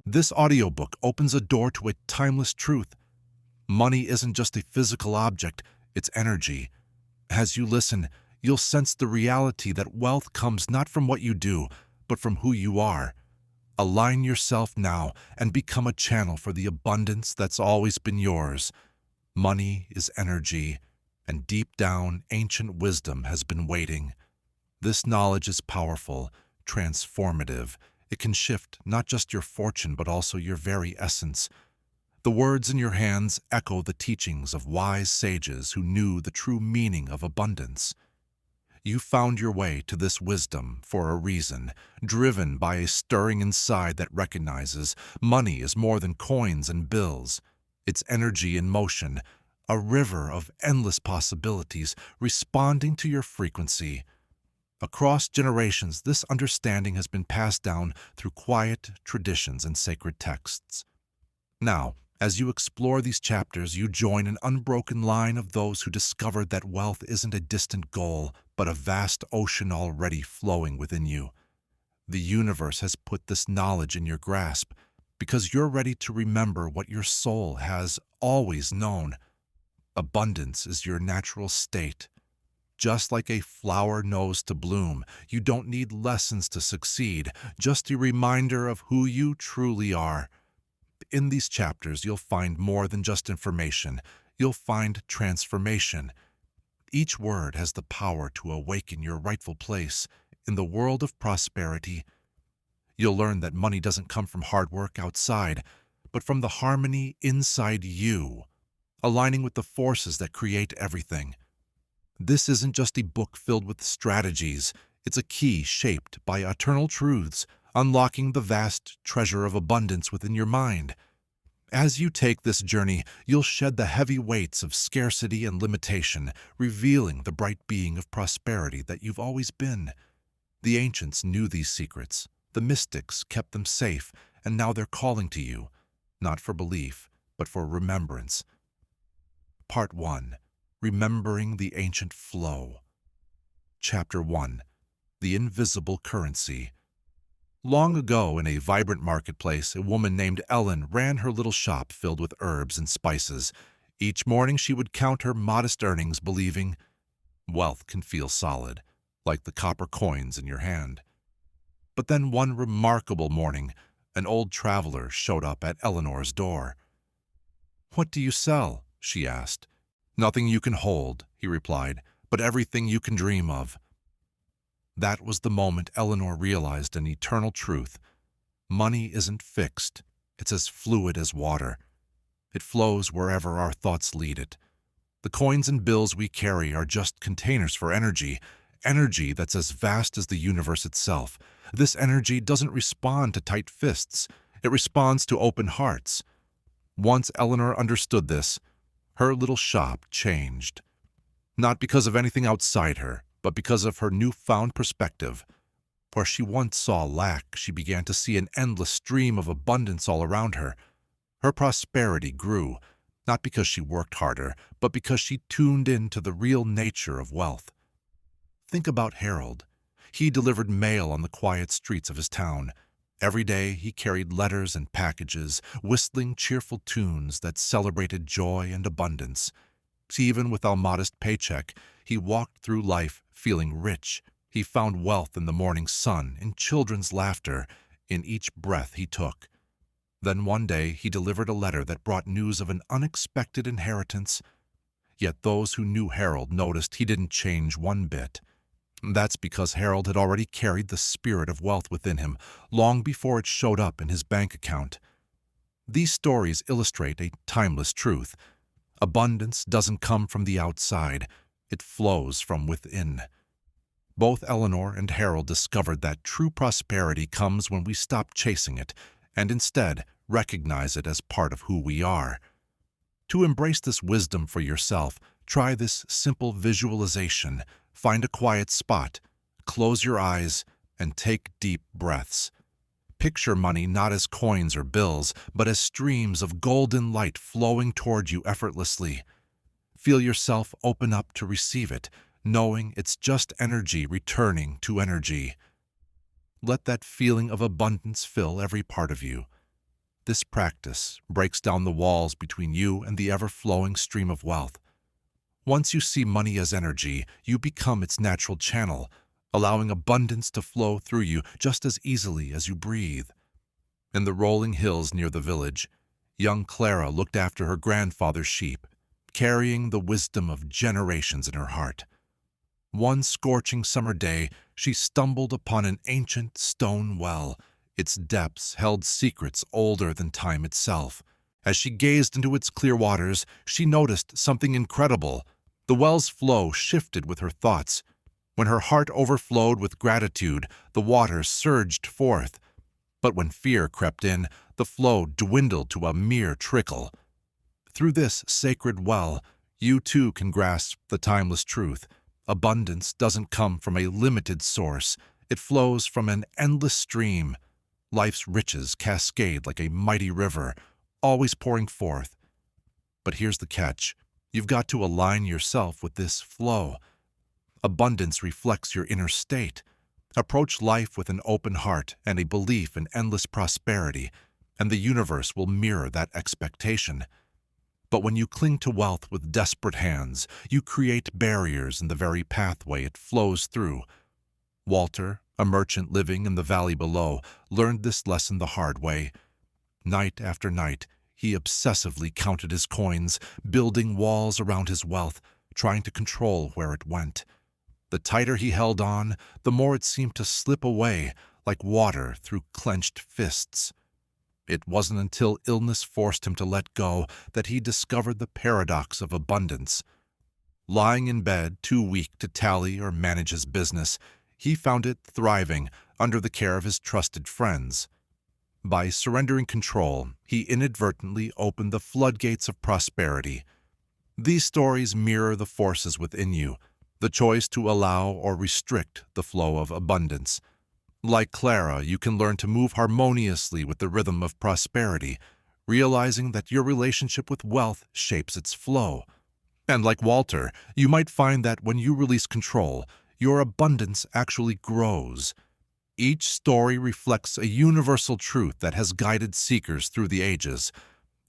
This audiobook opens a door to a timeless truth. Money isn't just a physical object, it's energy. As you listen, you'll sense the reality that wealth comes not from what you do, but from who you are. Align yourself now and become a channel for the abundance that's always been yours. Money is energy, and deep down, ancient wisdom has been waiting. This knowledge is powerful, transformative. It can shift not just your fortune, but also your very essence. The words in your hands echo the teachings of wise sages who knew the true meaning of abundance. You found your way to this wisdom for a reason, driven by a stirring inside that recognizes money is more than coins and bills. It's energy in motion, a river of endless possibilities responding to your frequency. Across generations, this understanding has been passed down through quiet traditions and sacred texts. Now, as you explore these chapters, you join an unbroken line of those who discovered that wealth isn't a distant goal, but a vast ocean already flowing within you. The universe has put this knowledge in your grasp because you're ready to remember what your soul has always known. Abundance is your natural state. Just like a flower knows to bloom, you don't need lessons to succeed, just a reminder of who you truly are. In these chapters, you'll find more than just information. You'll find transformation. Each word has the power to awaken your rightful place in the world of prosperity. You'll learn that money doesn't come from hard work outside, but from the harmony inside you, aligning with the forces that create everything. This isn't just a book filled with strategies. It's a key shaped by eternal truths, unlocking the vast treasure of abundance within your mind. As you take this journey, you'll shed the heavy weights of scarcity and limitation, revealing the bright being of prosperity that you've always been. The ancients knew these secrets. The mystics kept them safe, and now they're calling to you, not for belief, but for remembrance. Part 1. Remembering the Ancient Flow. Chapter 1. The Invisible Currency. Long ago, in a vibrant marketplace, a woman named Ellen ran her little shop filled with herbs and spices. Each morning she would count her modest earnings, believing wealth can feel solid, like the copper coins in your hand. But then one remarkable morning, an old traveler showed up at Eleanor's door. "What do you sell?" she asked. "Nothing you can hold," he replied, "but everything you can dream of." That was the moment Eleanor realized an eternal truth. Money isn't fixed. It's as fluid as water. It flows wherever our thoughts lead it. The coins and bills we carry are just containers for energy, energy that's as vast as the universe itself. This energy doesn't respond to tight fists. It responds to open hearts. Once Eleanor understood this, her little shop changed. Not because of anything outside her, but because of her newfound perspective. Where she once saw lack, she began to see an endless stream of abundance all around her. Her prosperity grew, not because she worked harder, but because she tuned in to the real nature of wealth. Think about Harold. He delivered mail on the quiet streets of his town. Every day he carried letters and packages, whistling cheerful tunes that celebrated joy and abundance. Even with a modest paycheck, he walked through life feeling rich. He found wealth in the morning sun, in children's laughter, in each breath he took. Then one day he delivered a letter that brought news of an unexpected inheritance. Yet those who knew Harold noticed he didn't change one bit. That's because Harold had already carried the spirit of wealth within him long before it showed up in his bank account. These stories illustrate a timeless truth. Abundance doesn't come from the outside. It flows from within. Both Eleanor and Harold discovered that true prosperity comes when we stop chasing it and instead recognize it as part of who we are. To embrace this wisdom for yourself, try this simple visualization. Find a quiet spot, close your eyes, and take deep breaths. Picture money not as coins or bills, but as streams of golden light flowing toward you effortlessly. Feel yourself open up to receive it, knowing it's just energy returning to energy. Let that feeling of abundance fill every part of you. This practice breaks down the walls between you and the ever-flowing stream of wealth. Once you see money as energy, you become its natural channel, allowing abundance to flow through you just as easily as you breathe. In the rolling hills near the village, young Clara looked after her grandfather's sheep, carrying the wisdom of generations in her heart. One scorching summer day, she stumbled upon an ancient stone well. Its depths held secrets older than time itself. As she gazed into its clear waters, she noticed something incredible. The well's flow shifted with her thoughts. When her heart overflowed with gratitude, the water surged forth. But when fear crept in, the flow dwindled to a mere trickle. Through this sacred well, you too can grasp the timeless truth. Abundance doesn't come from a limited source. It flows from an endless stream. Life's riches cascade like a mighty river, always pouring forth. But here's the catch. You've got to align yourself with this flow. Abundance reflects your inner state. Approach life with an open heart and a belief in endless prosperity, and the universe will mirror that expectation. But when you cling to wealth with desperate hands, you create barriers in the very pathway it flows through. Walter, a merchant living in the valley below, learned this lesson the hard way. Night after night, he obsessively counted his coins, building walls around his wealth, trying to control where it went. The tighter he held on, the more it seemed to slip away, like water through clenched fists. It wasn't until illness forced him to let go that he discovered the paradox of abundance. Lying in bed, too weak to tally or manage his business, he found it thriving under the care of his trusted friends. By surrendering control, he inadvertently opened the floodgates of prosperity. These stories mirror the forces within you, the choice to allow or restrict the flow of abundance. Like Clara, you can learn to move harmoniously with the rhythm of prosperity, realizing that your relationship with wealth shapes its flow. And like Walter, you might find that when you release control, your abundance actually grows. Each story reflects a universal truth that has guided seekers through the ages.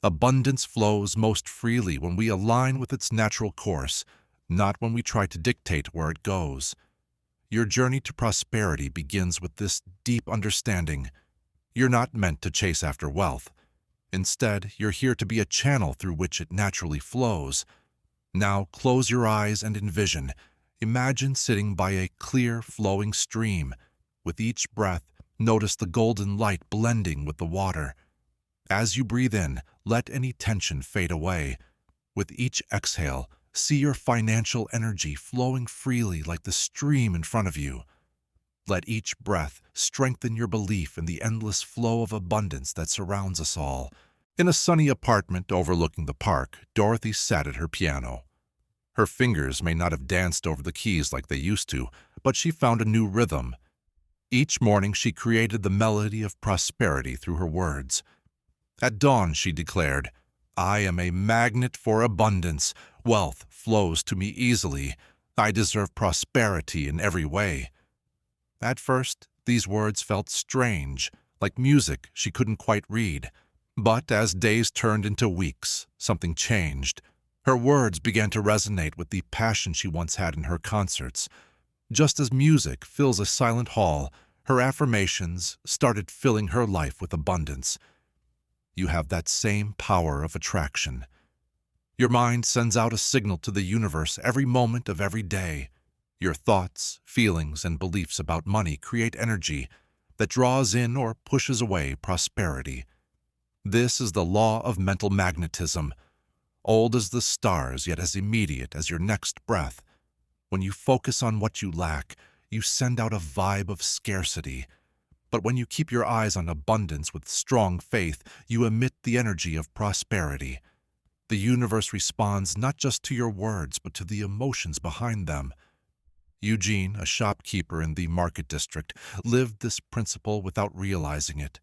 Abundance flows most freely when we align with its natural course, not when we try to dictate where it goes. Your journey to prosperity begins with this deep understanding. You're not meant to chase after wealth. Instead, you're here to be a channel through which it naturally flows. Now close your eyes and envision. Imagine sitting by a clear, flowing stream. With each breath, notice the golden light blending with the water. As you breathe in, let any tension fade away. With each exhale, see your financial energy flowing freely like the stream in front of you. Let each breath strengthen your belief in the endless flow of abundance that surrounds us all. In a sunny apartment overlooking the park, Dorothy sat at her piano. Her fingers may not have danced over the keys like they used to, but she found a new rhythm. Each morning she created the melody of prosperity through her words. At dawn, she declared, "I am a magnet for abundance. Wealth flows to me easily. I deserve prosperity in every way." At first, these words felt strange, like music she couldn't quite read. But as days turned into weeks, something changed. Her words began to resonate with the passion she once had in her concerts. Just as music fills a silent hall, her affirmations started filling her life with abundance. You have that same power of attraction. Your mind sends out a signal to the universe every moment of every day. Your thoughts, feelings, and beliefs about money create energy that draws in or pushes away prosperity. This is the law of mental magnetism, old as the stars yet as immediate as your next breath. When you focus on what you lack, you send out a vibe of scarcity. But when you keep your eyes on abundance with strong faith, you emit the energy of prosperity. The universe responds not just to your words, but to the emotions behind them. Eugene, a shopkeeper in the market district, lived this principle without realizing it.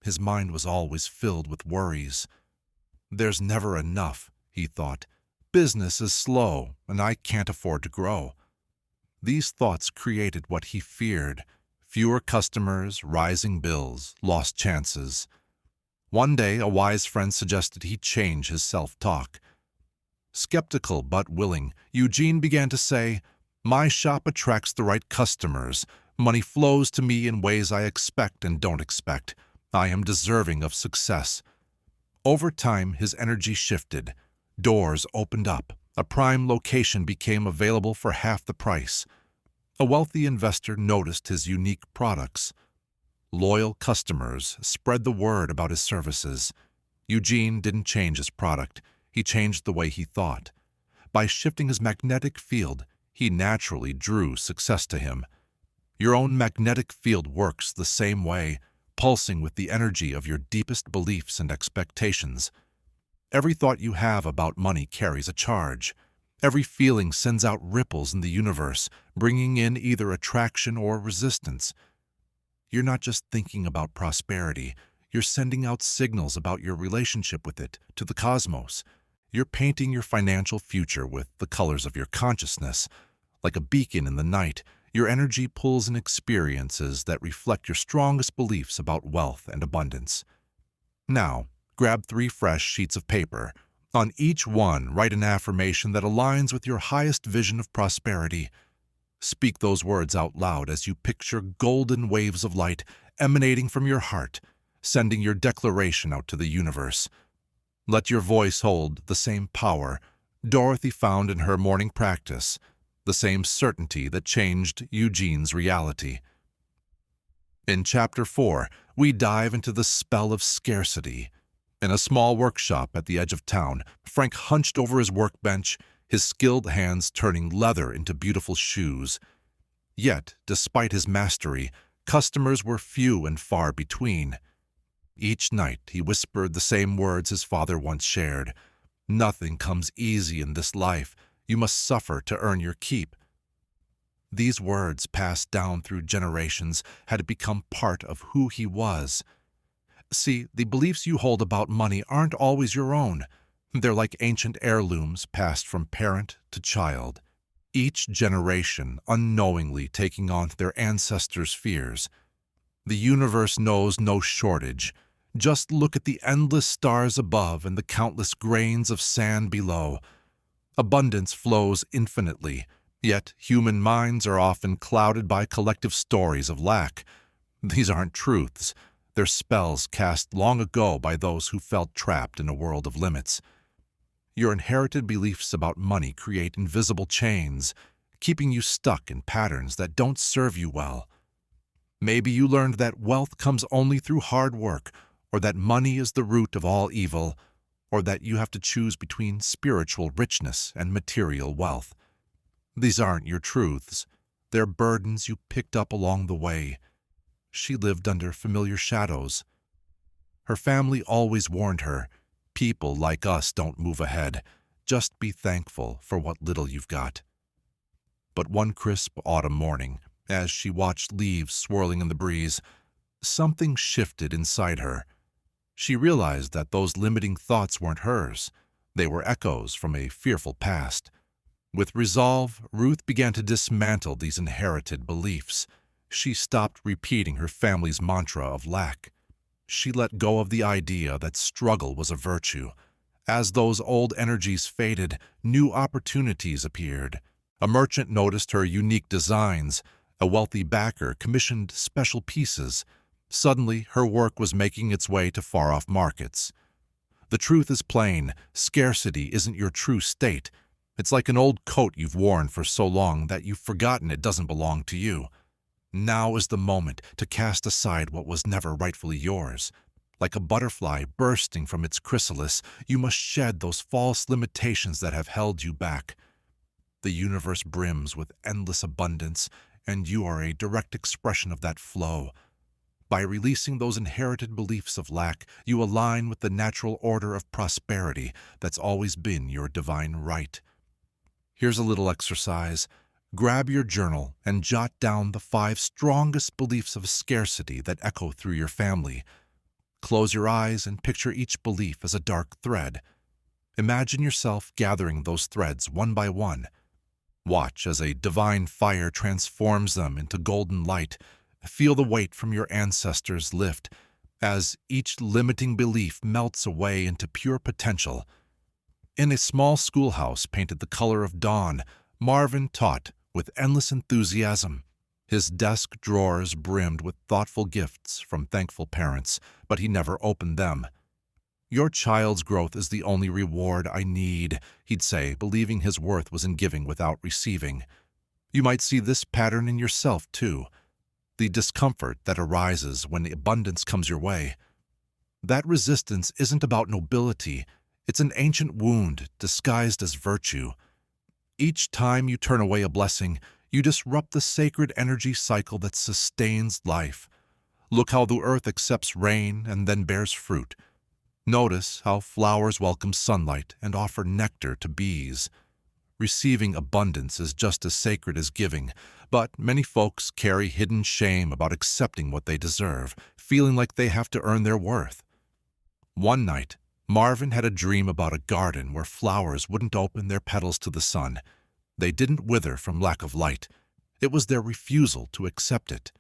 His mind was always filled with worries. "There's never enough," he thought. "Business is slow, and I can't afford to grow." These thoughts created what he feared: fewer customers, rising bills, lost chances. One day, a wise friend suggested he change his self-talk. Skeptical but willing, Eugene began to say, "My shop attracts the right customers. Money flows to me in ways I expect and don't expect. I am deserving of success." Over time, his energy shifted. Doors opened up. A prime location became available for half the price. A wealthy investor noticed his unique products. Loyal customers spread the word about his services. Eugene didn't change his product. He changed the way he thought. By shifting his magnetic field, he naturally drew success to him. Your own magnetic field works the same way, pulsing with the energy of your deepest beliefs and expectations. Every thought you have about money carries a charge. Every feeling sends out ripples in the universe, bringing in either attraction or resistance. You're not just thinking about prosperity, you're sending out signals about your relationship with it to the cosmos. You're painting your financial future with the colors of your consciousness. Like a beacon in the night, your energy pulls in experiences that reflect your strongest beliefs about wealth and abundance. Now, grab 3 fresh sheets of paper. On each one, write an affirmation that aligns with your highest vision of prosperity. Speak those words out loud as you picture golden waves of light emanating from your heart, sending your declaration out to the universe. Let your voice hold the same power Dorothy found in her morning practice, the same certainty that changed Eugene's reality. In Chapter 4, we dive into the spell of scarcity. In a small workshop at the edge of town, Frank hunched over his workbench, his skilled hands turning leather into beautiful shoes. Yet, despite his mastery, customers were few and far between. Each night he whispered the same words his father once shared. "Nothing comes easy in this life. You must suffer to earn your keep." These words, passed down through generations, had become part of who he was. See, the beliefs you hold about money aren't always your own. They're like ancient heirlooms passed from parent to child, each generation unknowingly taking on their ancestors' fears. The universe knows no shortage. Just look at the endless stars above and the countless grains of sand below. Abundance flows infinitely, yet human minds are often clouded by collective stories of lack. These aren't truths. They're spells cast long ago by those who felt trapped in a world of limits. Your inherited beliefs about money create invisible chains, keeping you stuck in patterns that don't serve you well. Maybe you learned that wealth comes only through hard work, or that money is the root of all evil, or that you have to choose between spiritual richness and material wealth. These aren't your truths. They're burdens you picked up along the way. She lived under familiar shadows. Her family always warned her, "People like us don't move ahead. Just be thankful for what little you've got." But one crisp autumn morning, as she watched leaves swirling in the breeze, something shifted inside her. She realized that those limiting thoughts weren't hers. They were echoes from a fearful past. With resolve, Ruth began to dismantle these inherited beliefs. She stopped repeating her family's mantra of lack. She let go of the idea that struggle was a virtue. As those old energies faded, new opportunities appeared. A merchant noticed her unique designs. A wealthy backer commissioned special pieces. Suddenly, her work was making its way to far-off markets. The truth is plain. Scarcity isn't your true state. It's like an old coat you've worn for so long that you've forgotten it doesn't belong to you. Now is the moment to cast aside what was never rightfully yours. Like a butterfly bursting from its chrysalis, you must shed those false limitations that have held you back. The universe brims with endless abundance, and you are a direct expression of that flow. By releasing those inherited beliefs of lack, you align with the natural order of prosperity that's always been your divine right. Here's a little exercise. Grab your journal and jot down the 5 strongest beliefs of scarcity that echo through your family. Close your eyes and picture each belief as a dark thread. Imagine yourself gathering those threads one by one. Watch as a divine fire transforms them into golden light. Feel the weight from your ancestors lift. as each limiting belief melts away into pure potential. In a small schoolhouse painted the color of dawn, Marvin taught with endless enthusiasm. His desk drawers brimmed with thoughtful gifts from thankful parents, but he never opened them. "Your child's growth is the only reward I need," he'd say, believing his worth was in giving without receiving. You might see this pattern in yourself, too. The discomfort that arises when abundance comes your way. That resistance isn't about nobility. It's an ancient wound disguised as virtue. Each time you turn away a blessing, you disrupt the sacred energy cycle that sustains life. Look how the earth accepts rain and then bears fruit. Notice how flowers welcome sunlight and offer nectar to bees. Receiving abundance is just as sacred as giving, but many folks carry hidden shame about accepting what they deserve, feeling like they have to earn their worth. One night, Marvin had a dream about a garden where flowers wouldn't open their petals to the sun. They didn't wither from lack of light. It was their refusal to accept it.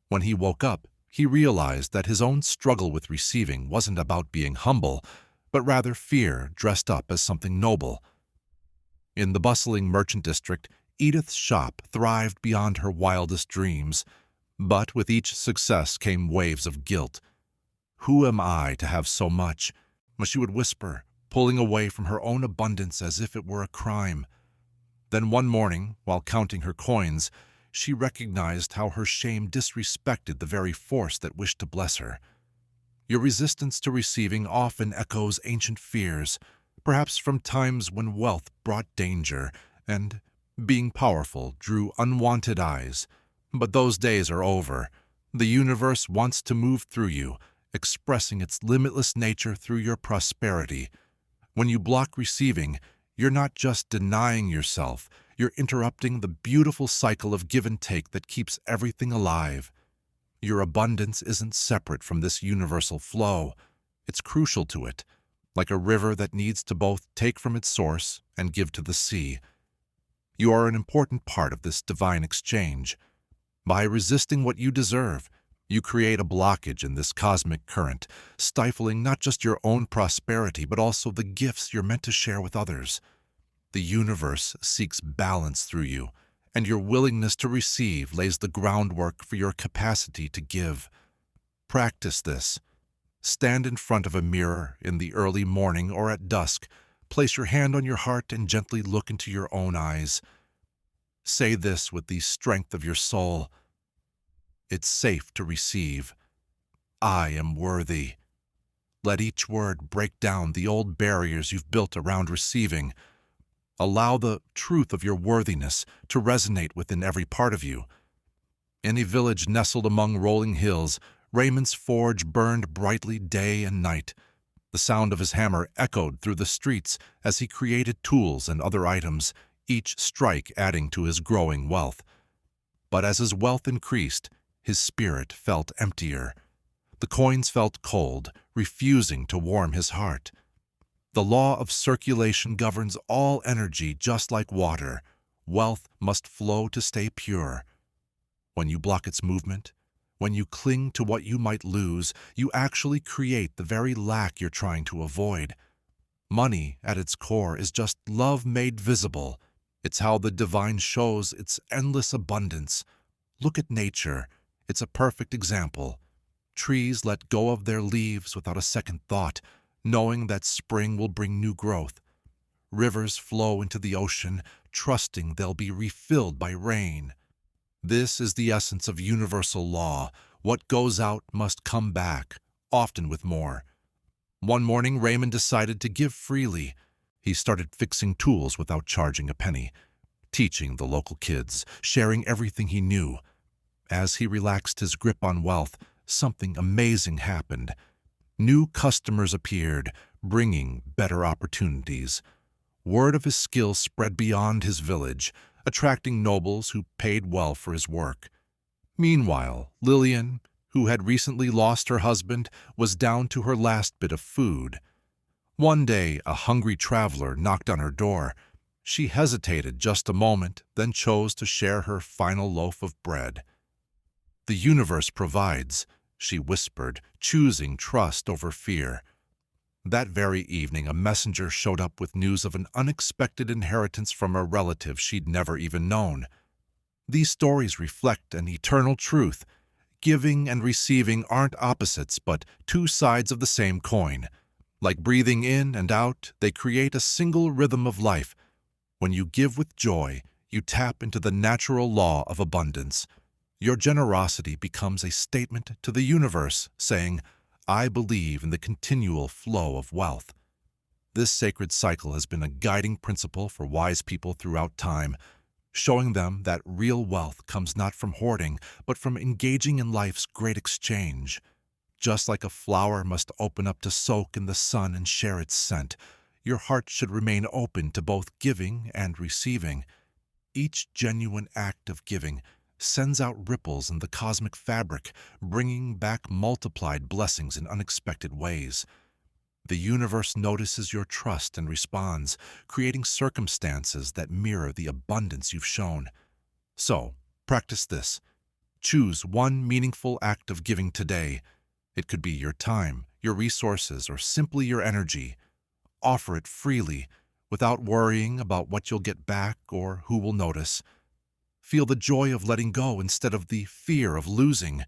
When he woke up, he realized that his own struggle with receiving wasn't about being humble, but rather fear dressed up as something noble. In the bustling merchant district, Edith's shop thrived beyond her wildest dreams, but with each success came waves of guilt. "Who am I to have so much?" she would whisper, pulling away from her own abundance as if it were a crime. Then one morning, while counting her coins, she recognized how her shame disrespected the very force that wished to bless her. Your resistance to receiving often echoes ancient fears, perhaps from times when wealth brought danger and being powerful drew unwanted eyes. But those days are over. The universe wants to move through you, expressing its limitless nature through your prosperity. When you block receiving, you're not just denying yourself, you're interrupting the beautiful cycle of give and take that keeps everything alive. Your abundance isn't separate from this universal flow. It's crucial to it, like a river that needs to both take from its source and give to the sea. You are an important part of this divine exchange. By resisting what you deserve, you create a blockage in this cosmic current, stifling not just your own prosperity, but also the gifts you're meant to share with others. The universe seeks balance through you, and your willingness to receive lays the groundwork for your capacity to give. Practice this. Stand in front of a mirror in the early morning or at dusk. Place your hand on your heart and gently look into your own eyes. Say this with the strength of your soul. It's safe to receive. I am worthy. Let each word break down the old barriers you've built around receiving. Allow the truth of your worthiness to resonate within every part of you. In a village nestled among rolling hills, Raymond's forge burned brightly day and night. The sound of his hammer echoed through the streets as he created tools and other items, each strike adding to his growing wealth. But as his wealth increased, his spirit felt emptier. The coins felt cold, refusing to warm his heart. The law of circulation governs all energy just like water. Wealth must flow to stay pure. When you block its movement, when you cling to what you might lose, you actually create the very lack you're trying to avoid. Money, at its core, is just love made visible. It's how the divine shows its endless abundance. Look at nature. It's a perfect example. Trees let go of their leaves without a second thought, knowing that spring will bring new growth. Rivers flow into the ocean, trusting they'll be refilled by rain. This is the essence of universal law. What goes out must come back, often with more. One morning, Raymond decided to give freely. He started fixing tools without charging a penny, teaching the local kids, sharing everything he knew. As he relaxed his grip on wealth, something amazing happened. New customers appeared, bringing better opportunities. Word of his skills spread beyond his village, attracting nobles who paid well for his work. Meanwhile, Lillian, who had recently lost her husband, was down to her last bit of food. One day, a hungry traveler knocked on her door. She hesitated just a moment, then chose to share her final loaf of bread. The universe provides. she whispered, choosing trust over fear. That very evening, a messenger showed up with news of an unexpected inheritance from a relative she'd never even known. These stories reflect an eternal truth. Giving and receiving aren't opposites, but two sides of the same coin. Like breathing in and out, they create a single rhythm of life. When you give with joy, you tap into the natural law of abundance. Your generosity becomes a statement to the universe, saying, "I believe in the continual flow of wealth." This sacred cycle has been a guiding principle for wise people throughout time, showing them that real wealth comes not from hoarding, but from engaging in life's great exchange. Just like a flower must open up to soak in the sun and share its scent, your heart should remain open to both giving and receiving. Each genuine act of giving sends out ripples in the cosmic fabric, bringing back multiplied blessings in unexpected ways. The universe notices your trust and responds, creating circumstances that mirror the abundance you've shown. So, practice this. Choose one meaningful act of giving today. It could be your time, your resources, or simply your energy. Offer it freely, without worrying about what you'll get back or who will notice. Feel the joy of letting go instead of the fear of losing.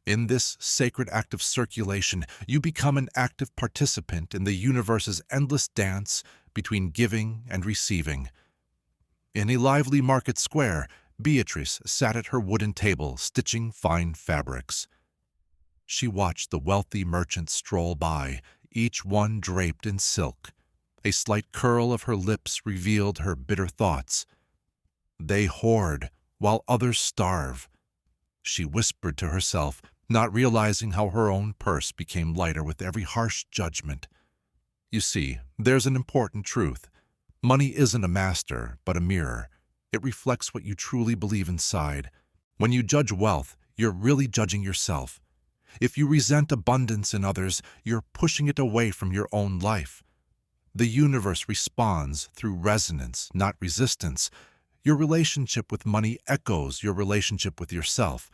In this sacred act of circulation, you become an active participant in the universe's endless dance between giving and receiving. In a lively market square, Beatrice sat at her wooden table stitching fine fabrics. She watched the wealthy merchants stroll by, each one draped in silk. A slight curl of her lips revealed her bitter thoughts. They hoard, while others starve. She whispered to herself, not realizing how her own purse became lighter with every harsh judgment. You see, there's an important truth. Money isn't a master, but a mirror. It reflects what you truly believe inside. When you judge wealth, you're really judging yourself. If you resent abundance in others, you're pushing it away from your own life. The universe responds through resonance, not resistance. Your relationship with money echoes your relationship with yourself.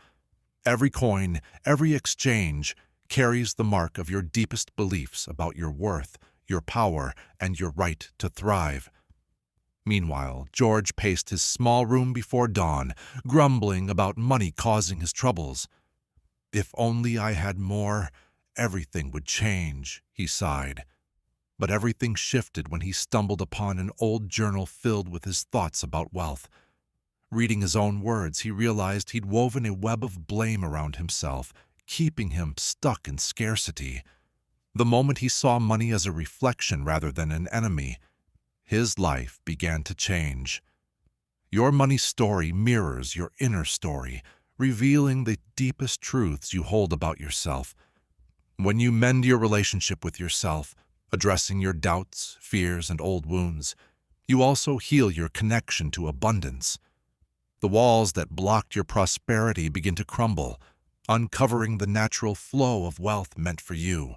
Every coin, every exchange carries the mark of your deepest beliefs about your worth, your power, and your right to thrive. Meanwhile, George paced his small room before dawn, grumbling about money causing his troubles. "If only I had more, everything would change," he sighed. But everything shifted when he stumbled upon an old journal filled with his thoughts about wealth. Reading his own words, he realized he'd woven a web of blame around himself, keeping him stuck in scarcity. The moment he saw money as a reflection rather than an enemy, his life began to change. Your money story mirrors your inner story, revealing the deepest truths you hold about yourself. When you mend your relationship with yourself, addressing your doubts, fears, and old wounds, you also heal your connection to abundance. The walls that blocked your prosperity begin to crumble, uncovering the natural flow of wealth meant for you.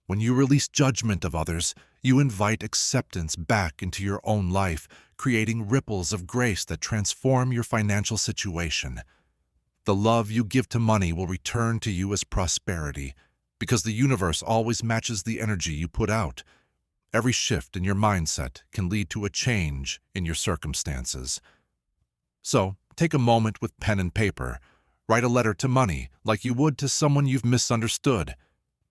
When you release judgment of others, you invite acceptance back into your own life, creating ripples of grace that transform your financial situation. The love you give to money will return to you as prosperity, because the universe always matches the energy you put out. Every shift in your mindset can lead to a change in your circumstances. So, take a moment with pen and paper. Write a letter to money like you would to someone you've misunderstood.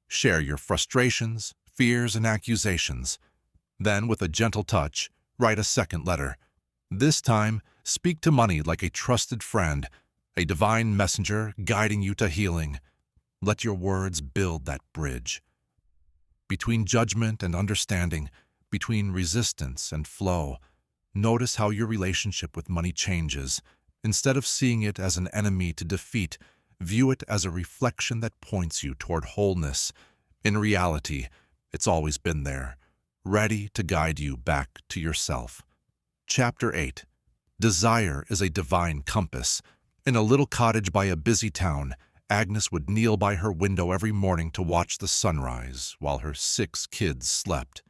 Share your frustrations, fears, and accusations. Then, with a gentle touch, write a second letter. This time, speak to money like a trusted friend, a divine messenger guiding you to healing. Let your words build that bridge. Between judgment and understanding, between resistance and flow, notice how your relationship with money changes. Instead of seeing it as an enemy to defeat, view it as a reflection that points you toward wholeness. In reality, it's always been there, ready to guide you back to yourself. Chapter 8. Desire is a divine compass. In a little cottage by a busy town, Agnes would kneel by her window every morning to watch the sunrise while her 6 kids slept.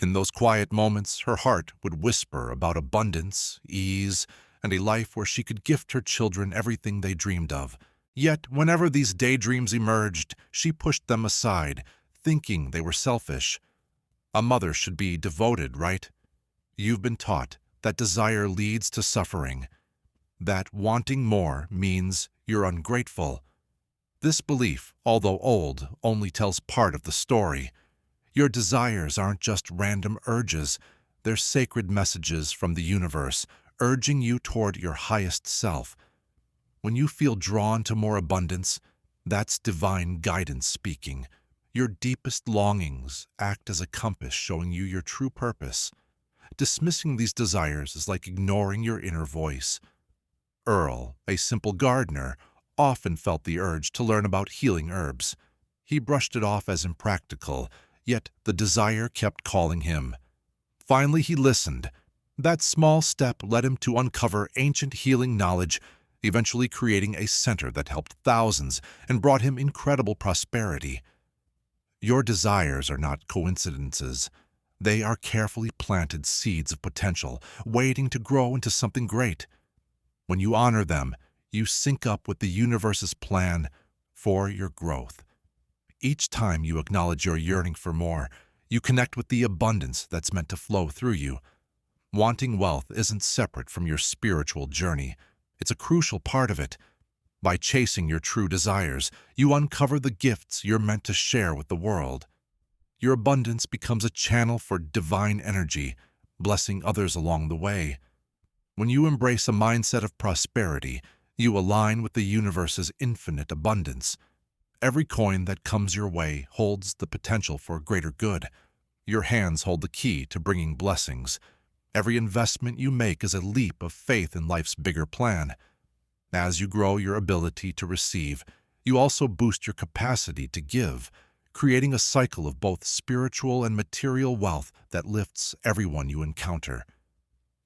In those quiet moments, her heart would whisper about abundance, ease, and a life where she could gift her children everything they dreamed of. Yet, whenever these daydreams emerged, she pushed them aside, thinking they were selfish. A mother should be devoted, right? You've been taught that desire leads to suffering, that wanting more means you're ungrateful. This belief, although old, only tells part of the story. Your desires aren't just random urges, they're sacred messages from the universe, urging you toward your highest self. When you feel drawn to more abundance, that's divine guidance speaking. Your deepest longings act as a compass showing you your true purpose. Dismissing these desires is like ignoring your inner voice. Earl, a simple gardener, often felt the urge to learn about healing herbs. He brushed it off as impractical, yet the desire kept calling him. Finally, he listened. That small step led him to uncover ancient healing knowledge, eventually creating a center that helped thousands and brought him incredible prosperity. Your desires are not coincidences. They are carefully planted seeds of potential, waiting to grow into something great. When you honor them, you sync up with the universe's plan for your growth. Each time you acknowledge your yearning for more, you connect with the abundance that's meant to flow through you. Wanting wealth isn't separate from your spiritual journey. It's a crucial part of it. By chasing your true desires, you uncover the gifts you're meant to share with the world. Your abundance becomes a channel for divine energy, blessing others along the way. When you embrace a mindset of prosperity, you align with the universe's infinite abundance. Every coin that comes your way holds the potential for greater good. Your hands hold the key to bringing blessings. Every investment you make is a leap of faith in life's bigger plan. As you grow your ability to receive, you also boost your capacity to give, creating a cycle of both spiritual and material wealth that lifts everyone you encounter.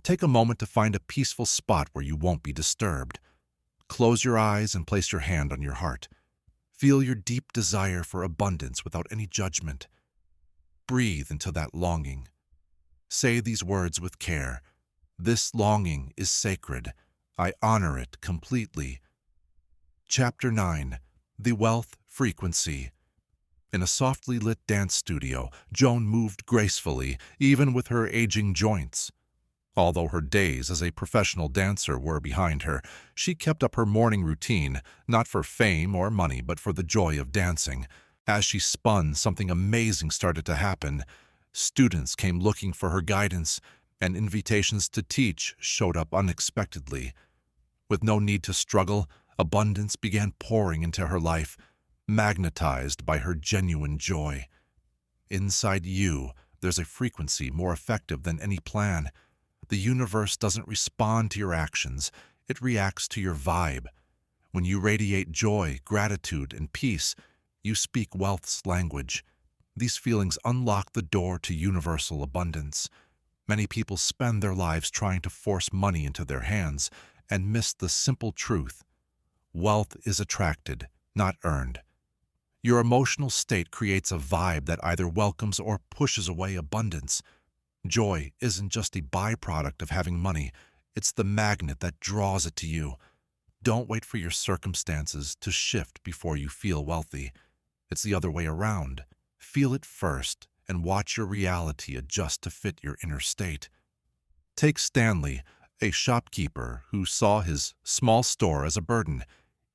Take a moment to find a peaceful spot where you won't be disturbed. Close your eyes and place your hand on your heart. Feel your deep desire for abundance without any judgment. Breathe into that longing. Say these words with care. This longing is sacred. I honor it completely. Chapter 9. The Wealth Frequency. In a softly lit dance studio, Joan moved gracefully, even with her aging joints. Although her days as a professional dancer were behind her, she kept up her morning routine, not for fame or money, but for the joy of dancing. As she spun, something amazing started to happen. Students came looking for her guidance, and invitations to teach showed up unexpectedly. With no need to struggle, abundance began pouring into her life, magnetized by her genuine joy. Inside you, there's a frequency more effective than any plan. The universe doesn't respond to your actions, it reacts to your vibe. When you radiate joy, gratitude, and peace, you speak wealth's language. These feelings unlock the door to universal abundance. Many people spend their lives trying to force money into their hands and miss the simple truth. Wealth is attracted, not earned. Your emotional state creates a vibe that either welcomes or pushes away abundance. Joy isn't just a byproduct of having money, it's the magnet that draws it to you. Don't wait for your circumstances to shift before you feel wealthy. It's the other way around. Feel it first and watch your reality adjust to fit your inner state. Take Stanley, a shopkeeper who saw his small store as a burden.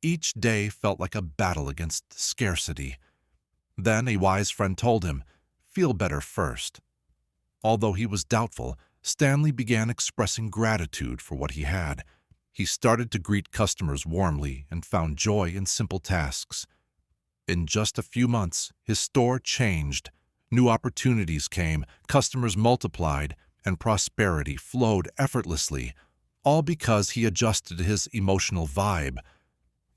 Each day felt like a battle against scarcity. Then a wise friend told him, "Feel better first." Although he was doubtful, Stanley began expressing gratitude for what he had. He started to greet customers warmly and found joy in simple tasks. In just a few months, his store changed. New opportunities came, customers multiplied, and prosperity flowed effortlessly, all because he adjusted his emotional vibe.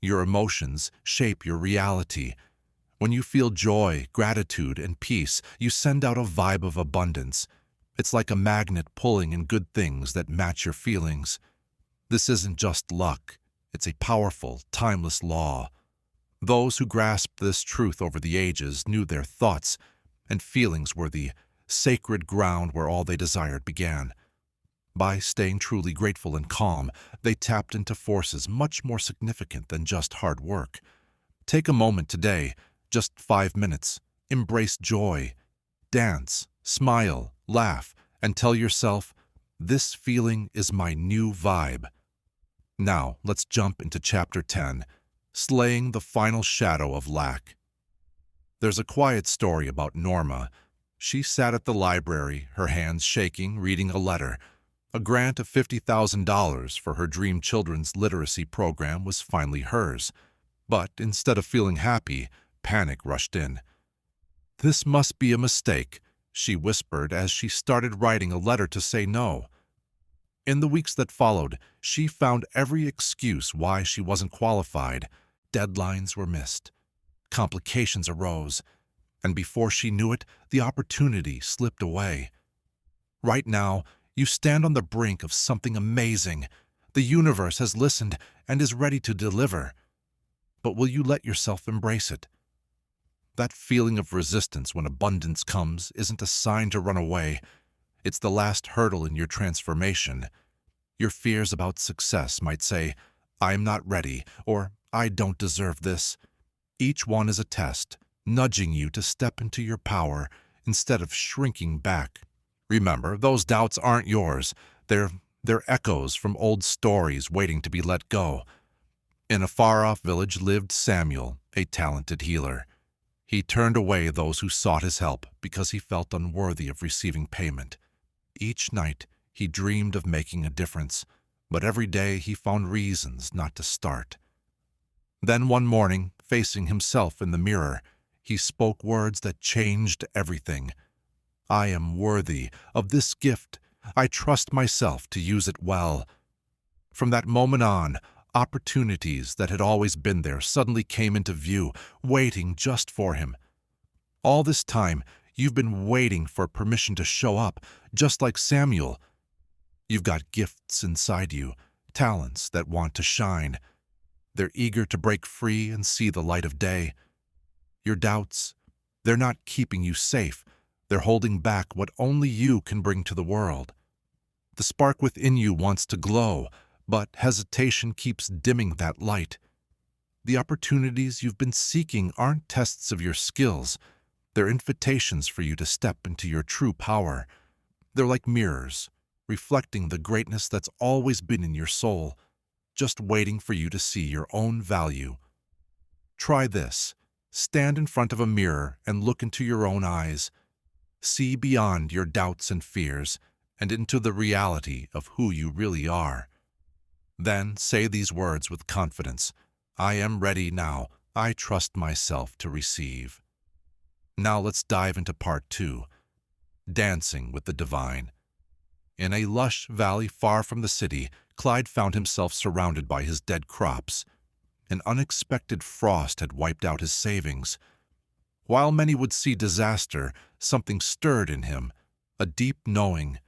Your emotions shape your reality. When you feel joy, gratitude, and peace, you send out a vibe of abundance. It's like a magnet pulling in good things that match your feelings. This isn't just luck. It's a powerful, timeless law. Those who grasped this truth over the ages knew their thoughts and feelings were the sacred ground where all they desired began. By staying truly grateful and calm, they tapped into forces much more significant than just hard work. Take a moment today, just 5 minutes. Embrace joy. Dance, smile, laugh, and tell yourself, this feeling is my new vibe. Now, let's jump into Chapter 10, Slaying the Final Shadow of Lack. There's a quiet story about Norma. She sat at the library, her hands shaking, reading a letter. A grant of $50,000 for her dream children's literacy program was finally hers. But instead of feeling happy, panic rushed in. "This must be a mistake," she whispered as she started writing a letter to say no. In the weeks that followed, she found every excuse why she wasn't qualified. Deadlines were missed. Complications arose. And before she knew it, the opportunity slipped away. Right now, you stand on the brink of something amazing. The universe has listened and is ready to deliver. But will you let yourself embrace it? That feeling of resistance when abundance comes isn't a sign to run away. It's the last hurdle in your transformation. Your fears about success might say, "I'm not ready," or "I don't deserve this." Each one is a test, nudging you to step into your power instead of shrinking back. Remember, those doubts aren't yours. They're echoes from old stories waiting to be let go. In a far-off village lived Samuel, a talented healer. He turned away those who sought his help because he felt unworthy of receiving payment. Each night, he dreamed of making a difference, but every day he found reasons not to start. Then one morning, facing himself in the mirror, he spoke words that changed everything. "I am worthy of this gift. I trust myself to use it well." From that moment on, opportunities that had always been there suddenly came into view, waiting just for him. All this time, you've been waiting for permission to show up, just like Samuel. You've got gifts inside you, talents that want to shine. They're eager to break free and see the light of day. Your doubts, they're not keeping you safe. They're holding back what only you can bring to the world. The spark within you wants to glow, but hesitation keeps dimming that light. The opportunities you've been seeking aren't tests of your skills. They're invitations for you to step into your true power. They're like mirrors, reflecting the greatness that's always been in your soul, just waiting for you to see your own value. Try this. Stand in front of a mirror and look into your own eyes. See beyond your doubts and fears and into the reality of who you really are. Then say these words with confidence. "I am ready now. I trust myself to receive." Now let's dive into part 2, Dancing with the Divine. In a lush valley far from the city, Clyde found himself surrounded by his dead crops. An unexpected frost had wiped out his savings. While many would see disaster, something stirred in him, a deep knowing.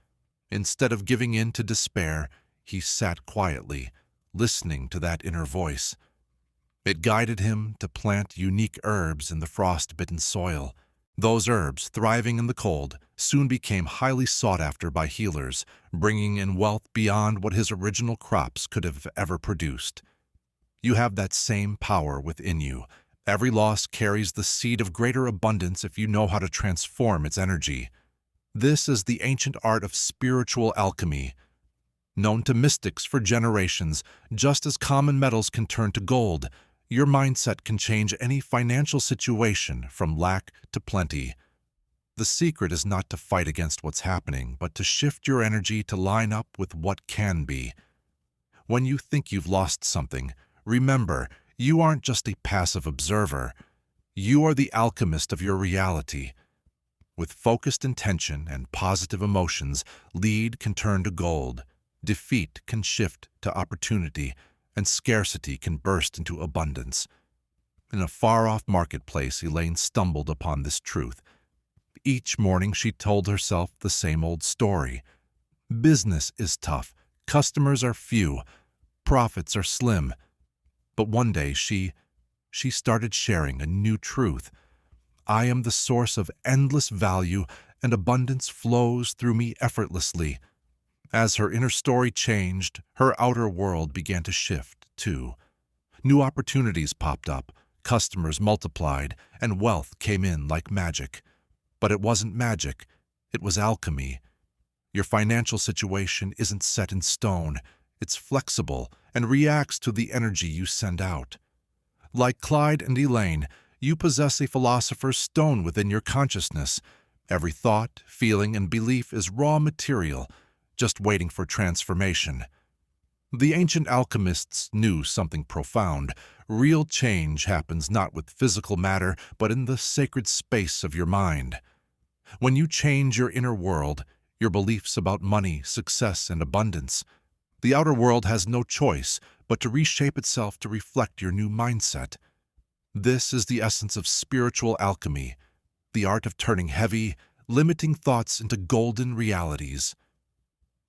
Instead of giving in to despair, he sat quietly, listening to that inner voice. It guided him to plant unique herbs in the frost-bitten soil. Those herbs, thriving in the cold, soon became highly sought after by healers, bringing in wealth beyond what his original crops could have ever produced. You have that same power within you. Every loss carries the seed of greater abundance if you know how to transform its energy. This is the ancient art of spiritual alchemy, known to mystics for generations. Just as common metals can turn to gold, your mindset can change any financial situation from lack to plenty. The secret is not to fight against what's happening, but to shift your energy to line up with what can be. When you think you've lost something, remember, you aren't just a passive observer. You are the alchemist of your reality. With focused intention and positive emotions, lead can turn to gold, defeat can shift to opportunity, and scarcity can burst into abundance. In a far-off marketplace, Elaine stumbled upon this truth. Each morning she told herself the same old story. Business is tough, customers are few, profits are slim. But one day she started sharing a new truth. I am the source of endless value, and abundance flows through me effortlessly. As her inner story changed, her outer world began to shift, too. New opportunities popped up, customers multiplied, and wealth came in like magic. But it wasn't magic, it was alchemy. Your financial situation isn't set in stone, it's flexible and reacts to the energy you send out. Like Clyde and Elaine, you possess a philosopher's stone within your consciousness. Every thought, feeling, and belief is raw material, just waiting for transformation. The ancient alchemists knew something profound. Real change happens not with physical matter, but in the sacred space of your mind. When you change your inner world, your beliefs about money, success, and abundance, the outer world has no choice but to reshape itself to reflect your new mindset. This is the essence of spiritual alchemy, the art of turning heavy, limiting thoughts into golden realities.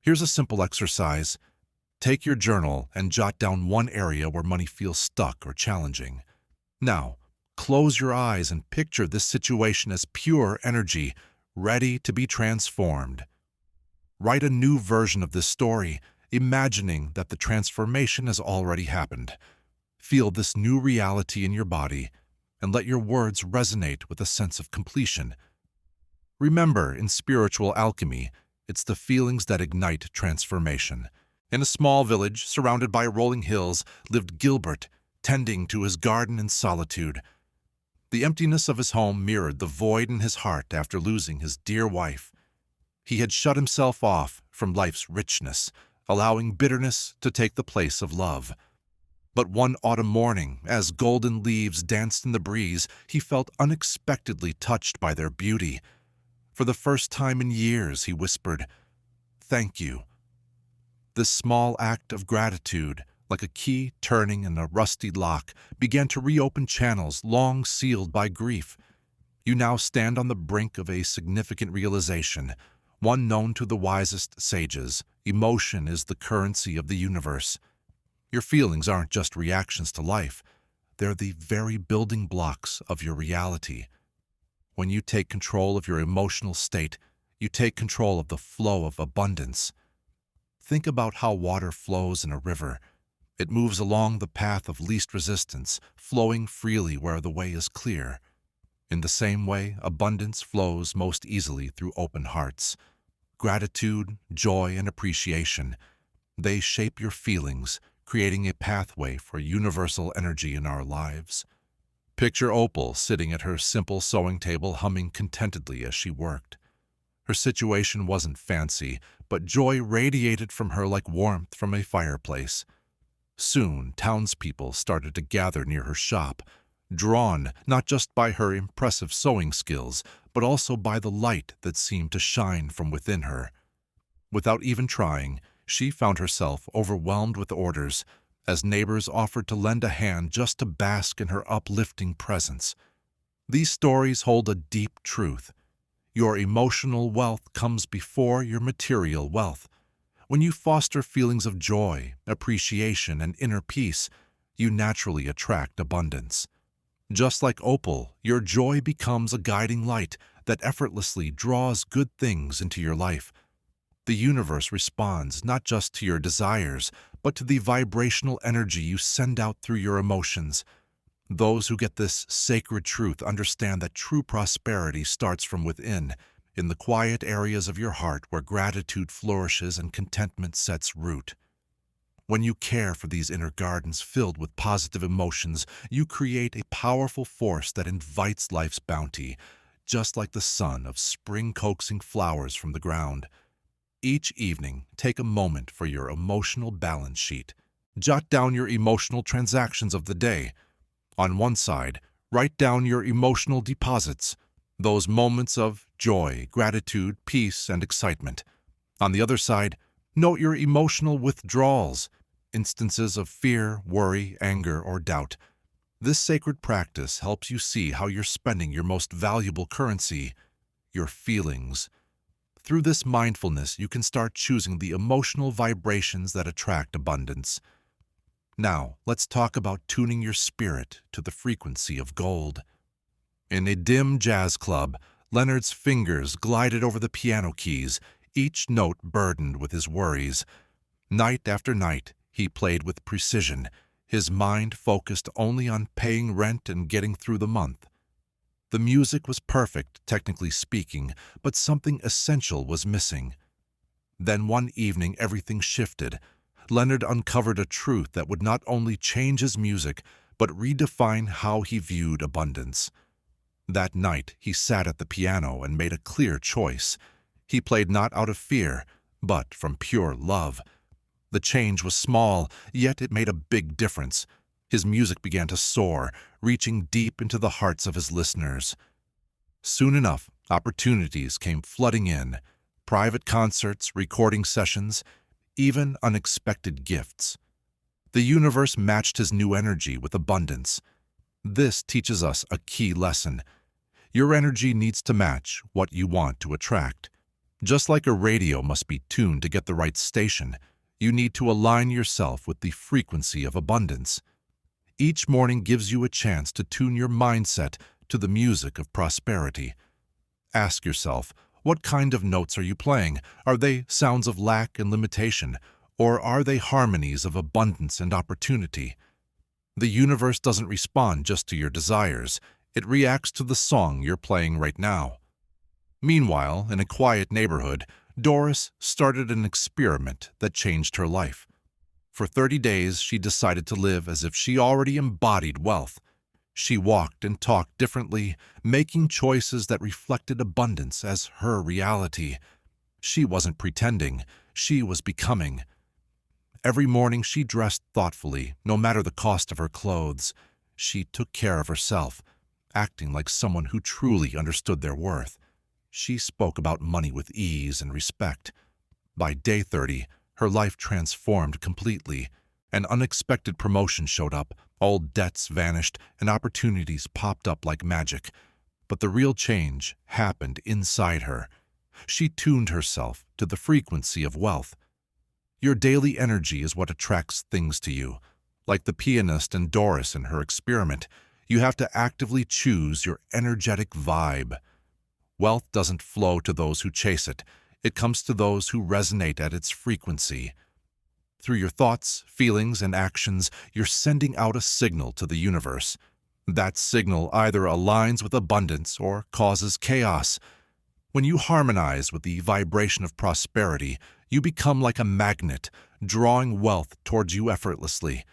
Here's a simple exercise. Take your journal and jot down one area where money feels stuck or challenging. Now, close your eyes and picture this situation as pure energy, ready to be transformed. Write a new version of this story, imagining that the transformation has already happened. Feel this new reality in your body, and let your words resonate with a sense of completion. Remember, in spiritual alchemy, it's the feelings that ignite transformation. In a small village surrounded by rolling hills lived Gilbert, tending to his garden in solitude. The emptiness of his home mirrored the void in his heart after losing his dear wife. He had shut himself off from life's richness, allowing bitterness to take the place of love. But one autumn morning, as golden leaves danced in the breeze, he felt unexpectedly touched by their beauty. For the first time in years, he whispered, "Thank you." This small act of gratitude, like a key turning in a rusty lock, began to reopen channels long sealed by grief. You now stand on the brink of a significant realization, one known to the wisest sages. Emotion is the currency of the universe. Your feelings aren't just reactions to life, they're the very building blocks of your reality. When you take control of your emotional state, you take control of the flow of abundance. Think about how water flows in a river. It moves along the path of least resistance, flowing freely where the way is clear. In the same way, abundance flows most easily through open hearts. Gratitude, joy, and appreciation, they shape your feelings, creating a pathway for universal energy in our lives. Picture Opal sitting at her simple sewing table, humming contentedly as she worked. Her situation wasn't fancy, but joy radiated from her like warmth from a fireplace. Soon, townspeople started to gather near her shop, drawn not just by her impressive sewing skills, but also by the light that seemed to shine from within her. Without even trying, she found herself overwhelmed with orders, as neighbors offered to lend a hand just to bask in her uplifting presence. These stories hold a deep truth. Your emotional wealth comes before your material wealth. When you foster feelings of joy, appreciation, and inner peace, you naturally attract abundance. Just like Opal, your joy becomes a guiding light that effortlessly draws good things into your life. The universe responds not just to your desires, but to the vibrational energy you send out through your emotions. Those who get this sacred truth understand that true prosperity starts from within, in the quiet areas of your heart where gratitude flourishes and contentment sets root. When you care for these inner gardens filled with positive emotions, you create a powerful force that invites life's bounty, just like the sun of spring coaxing flowers from the ground. Each evening, take a moment for your emotional balance sheet. Jot down your emotional transactions of the day. On one side, write down your emotional deposits, those moments of joy, gratitude, peace, and excitement. On the other side, note your emotional withdrawals, instances of fear, worry, anger, or doubt. This sacred practice helps you see how you're spending your most valuable currency, your feelings. Through this mindfulness, you can start choosing the emotional vibrations that attract abundance. Now, let's talk about tuning your spirit to the frequency of gold. In a dim jazz club, Leonard's fingers glided over the piano keys, each note burdened with his worries. Night after night, he played with precision, his mind focused only on paying rent and getting through the month. The music was perfect, technically speaking, but something essential was missing. Then one evening everything shifted. Leonard uncovered a truth that would not only change his music, but redefine how he viewed abundance. That night he sat at the piano and made a clear choice. He played not out of fear, but from pure love. The change was small, yet it made a big difference. His music began to soar, reaching deep into the hearts of his listeners. Soon enough, opportunities came flooding in. Private concerts, recording sessions, even unexpected gifts. The universe matched his new energy with abundance. This teaches us a key lesson. Your energy needs to match what you want to attract. Just like a radio must be tuned to get the right station, you need to align yourself with the frequency of abundance. Each morning gives you a chance to tune your mindset to the music of prosperity. Ask yourself, what kind of notes are you playing? Are they sounds of lack and limitation, or are they harmonies of abundance and opportunity? The universe doesn't respond just to your desires. It reacts to the song you're playing right now. Meanwhile, in a quiet neighborhood, Doris started an experiment that changed her life. For 30 days, she decided to live as if she already embodied wealth. She walked and talked differently, making choices that reflected abundance as her reality. She wasn't pretending, she was becoming. Every morning she dressed thoughtfully, no matter the cost of her clothes. She took care of herself, acting like someone who truly understood their worth. She spoke about money with ease and respect. By day 30, her life transformed completely. An unexpected promotion showed up, old debts vanished, and opportunities popped up like magic. But the real change happened inside her. She tuned herself to the frequency of wealth. Your daily energy is what attracts things to you. Like the pianist and Doris in her experiment, you have to actively choose your energetic vibe. Wealth doesn't flow to those who chase it. It comes to those who resonate at its frequency. Through your thoughts, feelings, and actions, you're sending out a signal to the universe. That signal either aligns with abundance or causes chaos. When you harmonize with the vibration of prosperity, you become like a magnet, drawing wealth towards you effortlessly.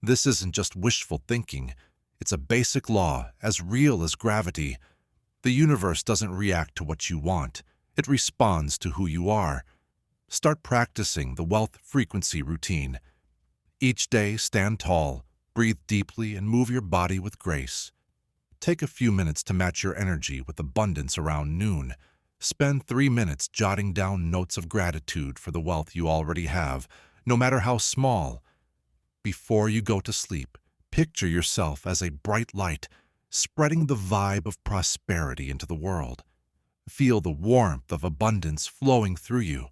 This isn't just wishful thinking. It's a basic law, as real as gravity. The universe doesn't react to what you want. It responds to who you are. Start practicing the wealth frequency routine. Each day, stand tall, breathe deeply, and move your body with grace. Take a few minutes to match your energy with abundance around noon. Spend 3 minutes jotting down notes of gratitude for the wealth you already have, no matter how small. Before you go to sleep, picture yourself as a bright light, spreading the vibe of prosperity into the world. Feel the warmth of abundance flowing through you.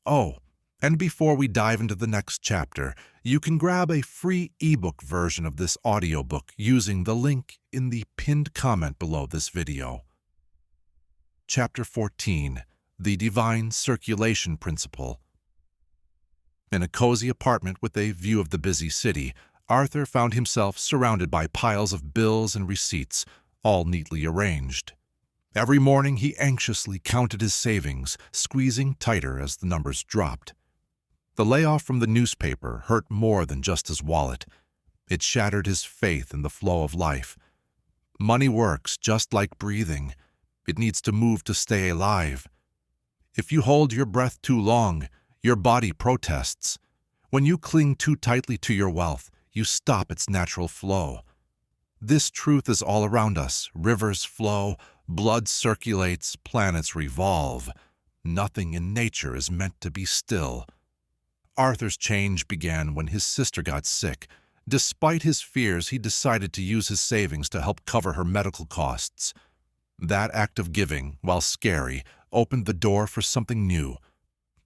Oh, and before we dive into the next chapter, you can grab a free ebook version of this audiobook using the link in the pinned comment below this video. Chapter 14, The Divine Circulation Principle. In a cozy apartment with a view of the busy city, Arthur found himself surrounded by piles of bills and receipts, all neatly arranged. Every morning he anxiously counted his savings, squeezing tighter as the numbers dropped. The layoff from the newspaper hurt more than just his wallet. It shattered his faith in the flow of life. Money works just like breathing. It needs to move to stay alive. If you hold your breath too long, your body protests. When you cling too tightly to your wealth, you stop its natural flow. This truth is all around us. Rivers flow, blood circulates, planets revolve. Nothing in nature is meant to be still. Arthur's change began when his sister got sick. Despite his fears, he decided to use his savings to help cover her medical costs. That act of giving, while scary, opened the door for something new.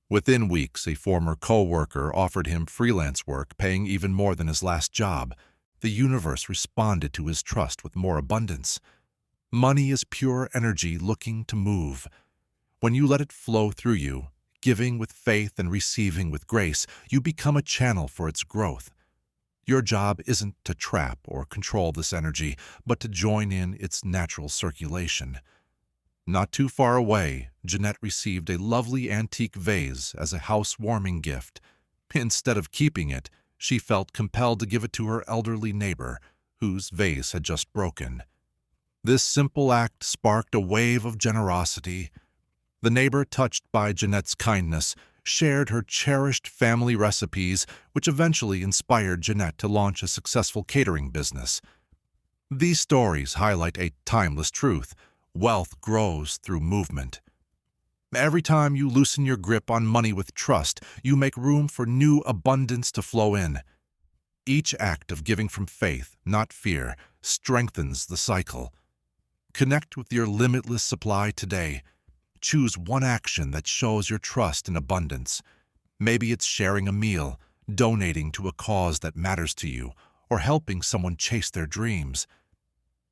Within weeks, a former co-worker offered him freelance work, paying even more than his last job. The universe responded to his trust with more abundance. Money is pure energy looking to move. When you let it flow through you, giving with faith and receiving with grace, you become a channel for its growth. Your job isn't to trap or control this energy, but to join in its natural circulation. Not too far away, Jeanette received a lovely antique vase as a housewarming gift. Instead of keeping it, she felt compelled to give it to her elderly neighbor, whose vase had just broken. This simple act sparked a wave of generosity. The neighbor, touched by Jeanette's kindness, shared her cherished family recipes, which eventually inspired Jeanette to launch a successful catering business. These stories highlight a timeless truth: wealth grows through movement. Every time you loosen your grip on money with trust, you make room for new abundance to flow in. Each act of giving from faith, not fear, strengthens the cycle. Connect with your limitless supply today. Choose one action that shows your trust in abundance. Maybe it's sharing a meal, donating to a cause that matters to you, or helping someone chase their dreams.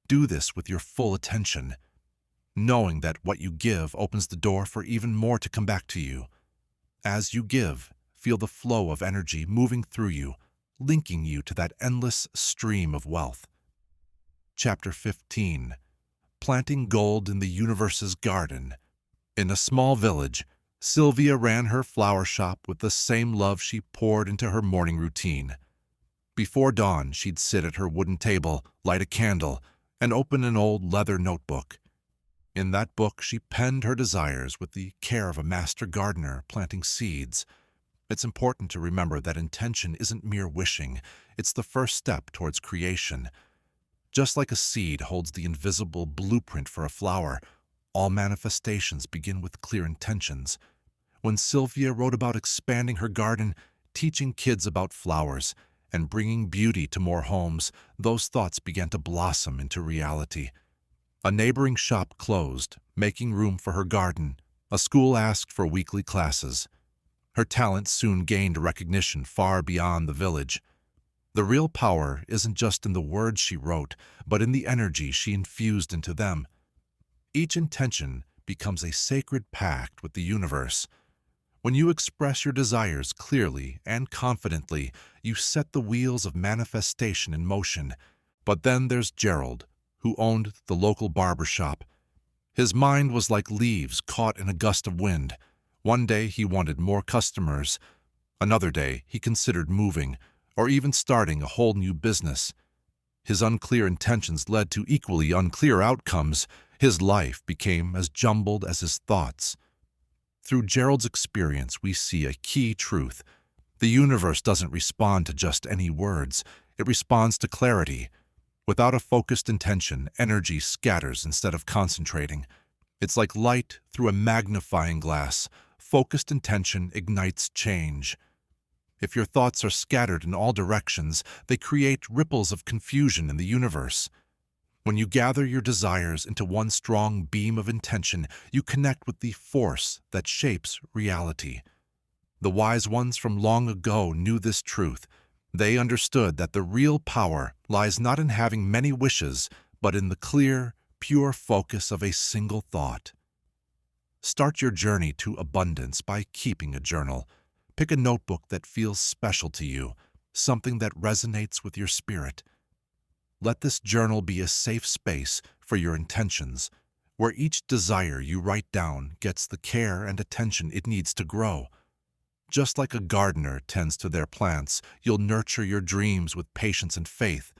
Do this with your full attention, knowing that what you give opens the door for even more to come back to you. As you give, feel the flow of energy moving through you, linking you to that endless stream of wealth. Chapter 15. Planting Gold in the Universe's Garden. In a small village, Sylvia ran her flower shop with the same love she poured into her morning routine. Before dawn, she'd sit at her wooden table, light a candle, and open an old leather notebook. In that book, she penned her desires with the care of a master gardener planting seeds. It's important to remember that intention isn't mere wishing, it's the first step towards creation. Just like a seed holds the invisible blueprint for a flower, all manifestations begin with clear intentions. When Sylvia wrote about expanding her garden, teaching kids about flowers, and bringing beauty to more homes, those thoughts began to blossom into reality. A neighboring shop closed, making room for her garden. A school asked for weekly classes. Her talent soon gained recognition far beyond the village. The real power isn't just in the words she wrote, but in the energy she infused into them. Each intention becomes a sacred pact with the universe. When you express your desires clearly and confidently, you set the wheels of manifestation in motion. But then there's Gerald, who owned the local barber shop. His mind was like leaves caught in a gust of wind. One day he wanted more customers. Another day he considered moving, or even starting a whole new business. His unclear intentions led to equally unclear outcomes. His life became as jumbled as his thoughts. Through Gerald's experience, we see a key truth. The universe doesn't respond to just any words. It responds to clarity. Without a focused intention, energy scatters instead of concentrating. It's like light through a magnifying glass. Focused intention ignites change. If your thoughts are scattered in all directions, they create ripples of confusion in the universe. When you gather your desires into one strong beam of intention, you connect with the force that shapes reality. The wise ones from long ago knew this truth. They understood that the real power lies not in having many wishes, but in the clear, pure focus of a single thought. Start your journey to abundance by keeping a journal. Pick a notebook that feels special to you, something that resonates with your spirit. Let this journal be a safe space for your intentions, where each desire you write down gets the care and attention it needs to grow. Just like a gardener tends to their plants, you'll nurture your dreams with patience and faith.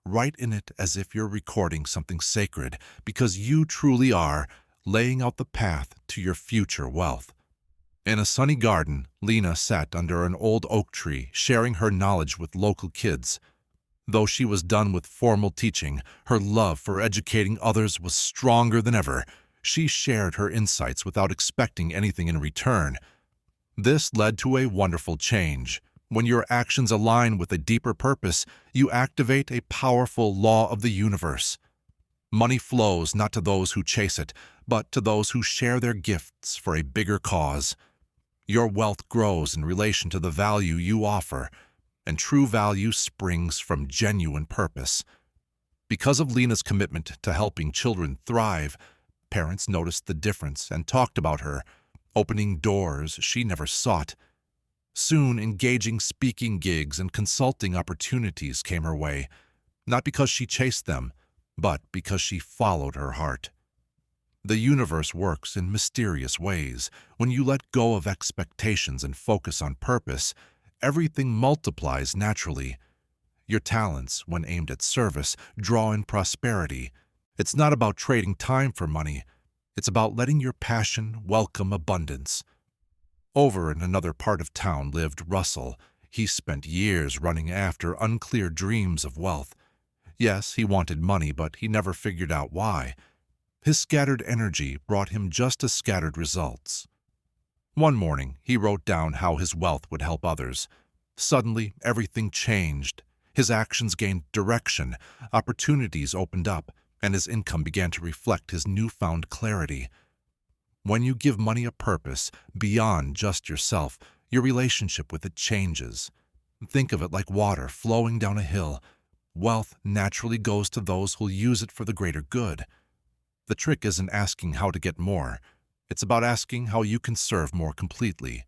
Write in it as if you're recording something sacred, because you truly are laying out the path to your future wealth. In a sunny garden, Lena sat under an old oak tree, sharing her knowledge with local kids. Though she was done with formal teaching, her love for educating others was stronger than ever. She shared her insights without expecting anything in return. This led to a wonderful change. When your actions align with a deeper purpose, you activate a powerful law of the universe. Money flows not to those who chase it, but to those who share their gifts for a bigger cause. Your wealth grows in relation to the value you offer, and true value springs from genuine purpose. Because of Lena's commitment to helping children thrive, Parents noticed the difference and talked about her, opening doors she never sought. Soon, engaging speaking gigs and consulting opportunities came her way, not because she chased them, but because she followed her heart. The universe works in mysterious ways. When you let go of expectations and focus on purpose, everything multiplies naturally. Your talents, when aimed at service, draw in prosperity. It's not about trading time for money. It's about letting your passion welcome abundance. Over in another part of town lived Russell. He spent years running after unclear dreams of wealth. Yes, he wanted money, but he never figured out why. His scattered energy brought him just as scattered results. One morning, he wrote down how his wealth would help others. Suddenly, everything changed. His actions gained direction, opportunities opened up, and his income began to reflect his newfound clarity. When you give money a purpose beyond just yourself, your relationship with it changes. Think of it like water flowing down a hill. Wealth naturally goes to those who'll use it for the greater good. The trick isn't asking how to get more. It's about asking how you can serve more completely.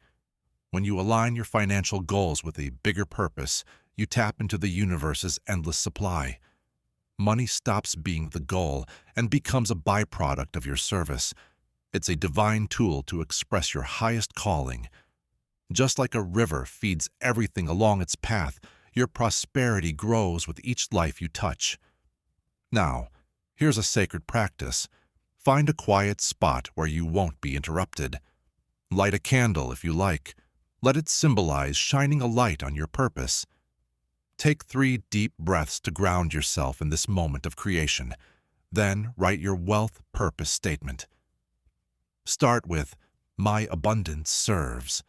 When you align your financial goals with a bigger purpose, you tap into the universe's endless supply. Money stops being the goal and becomes a byproduct of your service. It's a divine tool to express your highest calling. Just like a river feeds everything along its path, your prosperity grows with each life you touch. Now, here's a sacred practice. Find a quiet spot where you won't be interrupted. Light a candle if you like. Let it symbolize shining a light on your purpose. Take 3 deep breaths to ground yourself in this moment of creation. Then write your wealth purpose statement. Start with, "My abundance serves."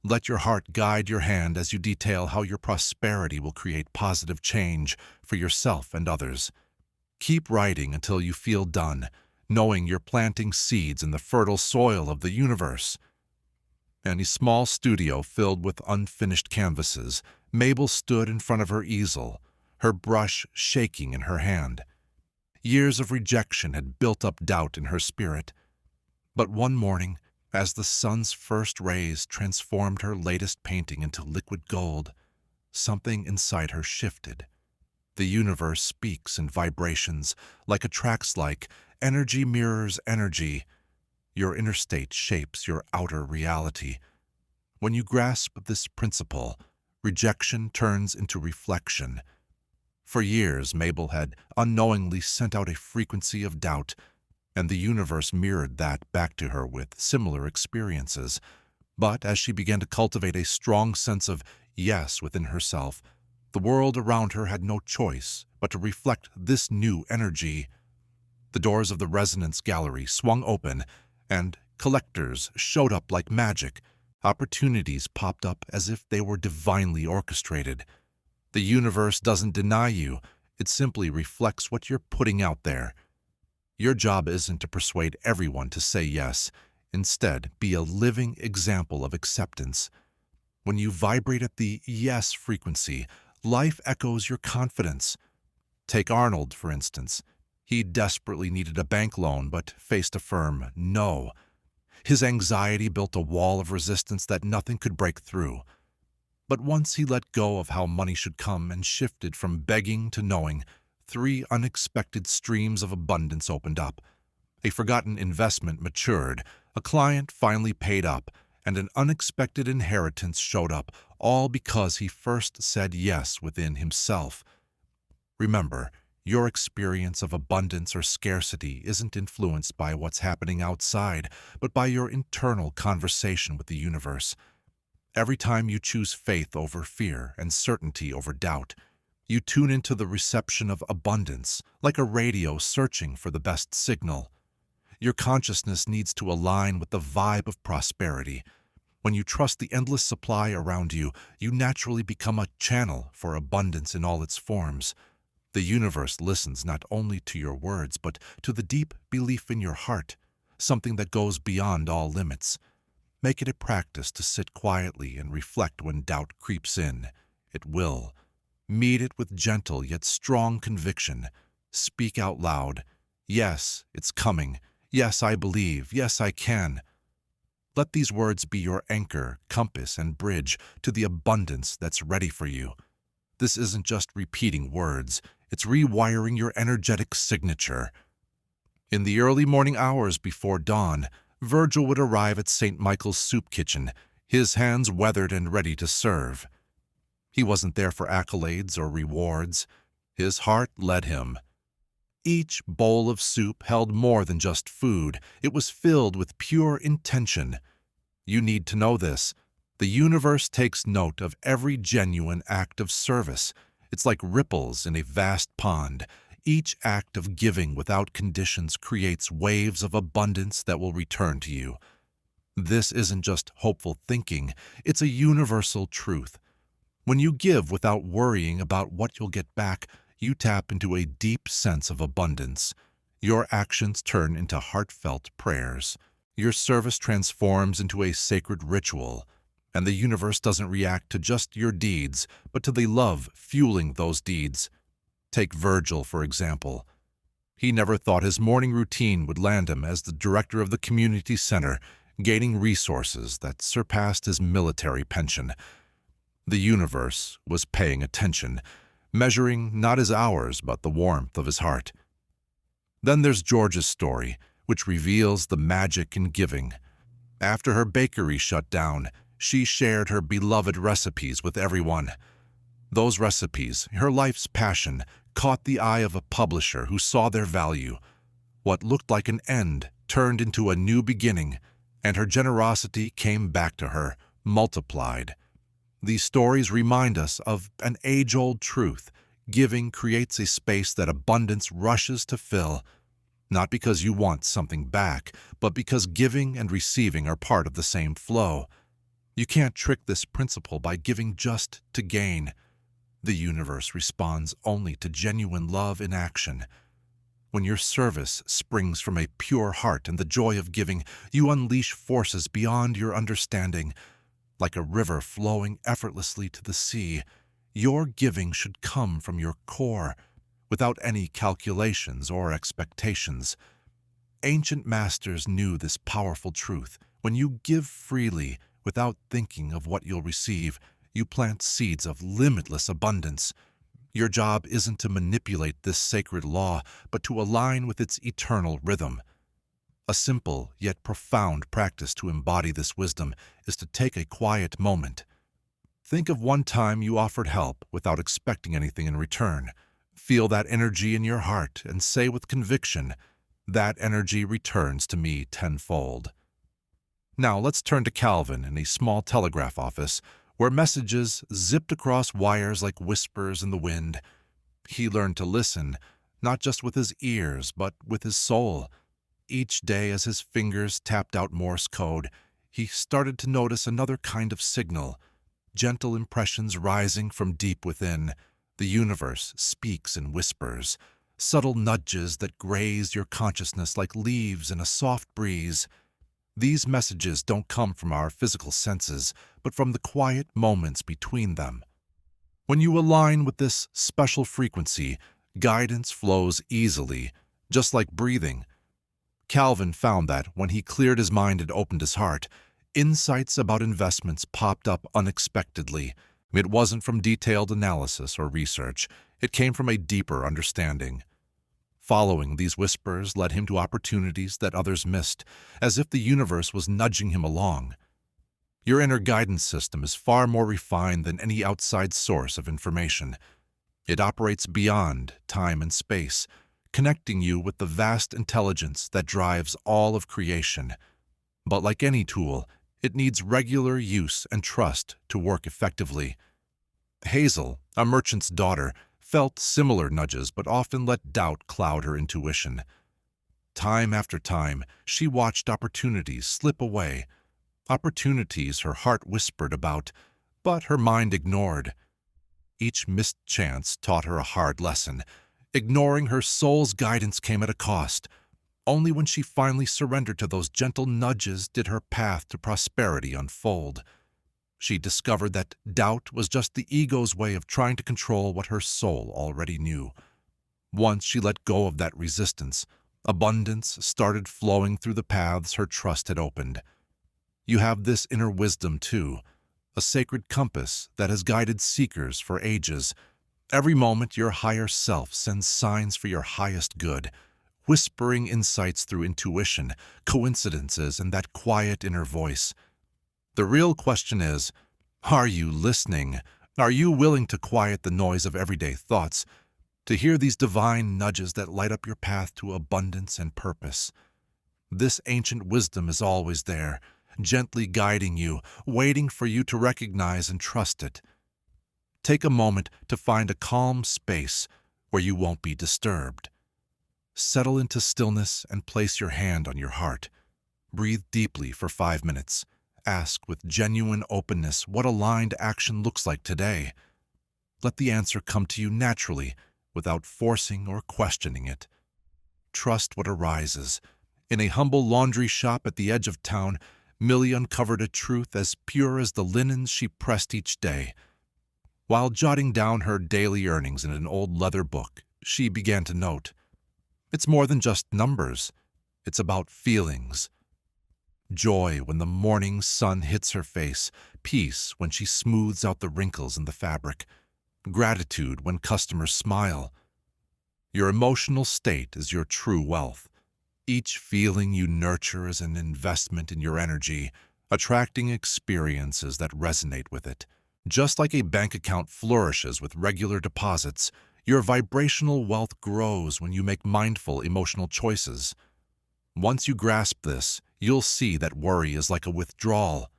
Let your heart guide your hand as you detail how your prosperity will create positive change for yourself and others. Keep writing until you feel done, knowing you're planting seeds in the fertile soil of the universe. In a small studio filled with unfinished canvases, Mabel stood in front of her easel, her brush shaking in her hand. Years of rejection had built up doubt in her spirit. But one morning, as the sun's first rays transformed her latest painting into liquid gold, something inside her shifted. The universe speaks in vibrations, like attracts like, energy mirrors energy. Your inner state shapes your outer reality. When you grasp this principle, rejection turns into reflection. For years, Mabel had unknowingly sent out a frequency of doubt, and the universe mirrored that back to her with similar experiences. But as she began to cultivate a strong sense of yes within herself, the world around her had no choice but to reflect this new energy. The doors of the Resonance Gallery swung open, and collectors showed up like magic. Opportunities popped up as if they were divinely orchestrated. The universe doesn't deny you, it simply reflects what you're putting out there. Your job isn't to persuade everyone to say yes. Instead, be a living example of acceptance. When you vibrate at the yes frequency, life echoes your confidence. Take Arnold, for instance. He desperately needed a bank loan but faced a firm no. His anxiety built a wall of resistance that nothing could break through. But once he let go of how money should come and shifted from begging to knowing, 3 unexpected streams of abundance opened up. A forgotten investment matured, a client finally paid up, and an unexpected inheritance showed up, all because he first said yes within himself. Remember, your experience of abundance or scarcity isn't influenced by what's happening outside, but by your internal conversation with the universe. Every time you choose faith over fear and certainty over doubt, you tune into the reception of abundance, like a radio searching for the best signal. Your consciousness needs to align with the vibe of prosperity. When you trust the endless supply around you, you naturally become a channel for abundance in all its forms. The universe listens not only to your words, but to the deep belief in your heart, something that goes beyond all limits. Make it a practice to sit quietly and reflect when doubt creeps in. It will. Meet it with gentle yet strong conviction. Speak out loud. Yes, it's coming. Yes, I believe. Yes, I can. Let these words be your anchor, compass, and bridge to the abundance that's ready for you. This isn't just repeating words, it's rewiring your energetic signature. In the early morning hours before dawn, Virgil would arrive at St. Michael's soup kitchen, his hands weathered and ready to serve. He wasn't there for accolades or rewards. His heart led him. Each bowl of soup held more than just food. It was filled with pure intention. You need to know this. The universe takes note of every genuine act of service. It's like ripples in a vast pond. Each act of giving without conditions creates waves of abundance that will return to you. This isn't just hopeful thinking, it's a universal truth. When you give without worrying about what you'll get back, you tap into a deep sense of abundance. Your actions turn into heartfelt prayers. Your service transforms into a sacred ritual, and the universe doesn't react to just your deeds, but to the love fueling those deeds. Take Virgil, for example. He never thought his morning routine would land him as the director of the community center, gaining resources that surpassed his military pension. The universe was paying attention, measuring not his hours but the warmth of his heart. Then there's George's story, which reveals the magic in giving. After her bakery shut down, she shared her beloved recipes with everyone. Those recipes, her life's passion, caught the eye of a publisher who saw their value. What looked like an end turned into a new beginning, and her generosity came back to her, multiplied. These stories remind us of an age-old truth. Giving creates a space that abundance rushes to fill, not because you want something back, but because giving and receiving are part of the same flow. You can't trick this principle by giving just to gain. The universe responds only to genuine love in action. When your service springs from a pure heart and the joy of giving, you unleash forces beyond your understanding. Like a river flowing effortlessly to the sea, your giving should come from your core, without any calculations or expectations. Ancient masters knew this powerful truth. When you give freely, without thinking of what you'll receive, you plant seeds of limitless abundance. Your job isn't to manipulate this sacred law, but to align with its eternal rhythm. A simple yet profound practice to embody this wisdom is to take a quiet moment. Think of one time you offered help without expecting anything in return. Feel that energy in your heart and say with conviction, "That energy returns to me tenfold." Now let's turn to Calvin in a small telegraph office where messages zipped across wires like whispers in the wind. He learned to listen, not just with his ears, but with his soul. Each day as his fingers tapped out Morse code, he started to notice another kind of signal, gentle impressions rising from deep within. The universe speaks in whispers, subtle nudges that graze your consciousness like leaves in a soft breeze. These messages don't come from our physical senses, but from the quiet moments between them. When you align with this special frequency, guidance flows easily, just like breathing. Calvin found that when he cleared his mind and opened his heart, insights about investments popped up unexpectedly. It wasn't from detailed analysis or research. It came from a deeper understanding. Following these whispers led him to opportunities that others missed, as if the universe was nudging him along. Your inner guidance system is far more refined than any outside source of information. It operates beyond time and space, connecting you with the vast intelligence that drives all of creation. But like any tool, it needs regular use and trust to work effectively. Hazel, a merchant's daughter, felt similar nudges but often let doubt cloud her intuition. Time after time, she watched opportunities slip away, opportunities her heart whispered about, but her mind ignored. Each missed chance taught her a hard lesson. Ignoring her soul's guidance came at a cost. Only when she finally surrendered to those gentle nudges did her path to prosperity unfold. She discovered that doubt was just the ego's way of trying to control what her soul already knew. Once she let go of that resistance, Abundance started flowing through the paths her trust had opened. You have this inner wisdom, too, a sacred compass that has guided seekers for ages. Every moment, your higher self sends signs for your highest good, whispering insights through intuition, coincidences, and that quiet inner voice. The real question is, are you listening? Are you willing to quiet the noise of everyday thoughts, to hear these divine nudges that light up your path to abundance and purpose? This ancient wisdom is always there, gently guiding you, waiting for you to recognize and trust it. Take a moment to find a calm space where you won't be disturbed. Settle into stillness and place your hand on your heart. Breathe deeply for 5 minutes. Ask with genuine openness what aligned action looks like today. Let the answer come to you naturally, without forcing or questioning it. Trust what arises. In a humble laundry shop at the edge of town, Millie uncovered a truth as pure as the linens she pressed each day. While jotting down her daily earnings in an old leather book, she began to note, it's more than just numbers. It's about feelings. Joy when the morning sun hits her face, peace when she smooths out the wrinkles in the fabric, gratitude when customers smile. Your emotional state is your true wealth. Each feeling you nurture is an investment in your energy, attracting experiences that resonate with it. Just like a bank account flourishes with regular deposits, your vibrational wealth grows when you make mindful emotional choices. Once you grasp this, you'll see that worry is like a withdrawal.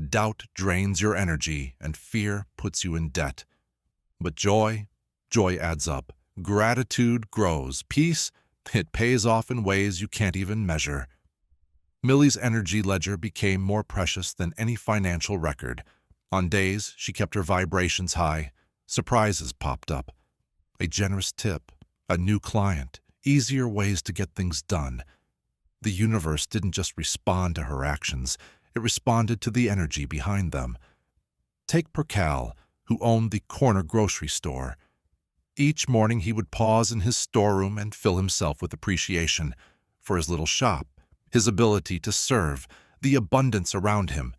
Doubt drains your energy, and fear puts you in debt. But joy adds up. Gratitude grows. Peace, it pays off in ways you can't even measure. Millie's energy ledger became more precious than any financial record. On days she kept her vibrations high, surprises popped up. A generous tip, a new client, easier ways to get things done. The universe didn't just respond to her actions, it responded to the energy behind them. Take Percal, who owned the corner grocery store. Each morning he would pause in his storeroom and fill himself with appreciation for his little shop, his ability to serve, the abundance around him.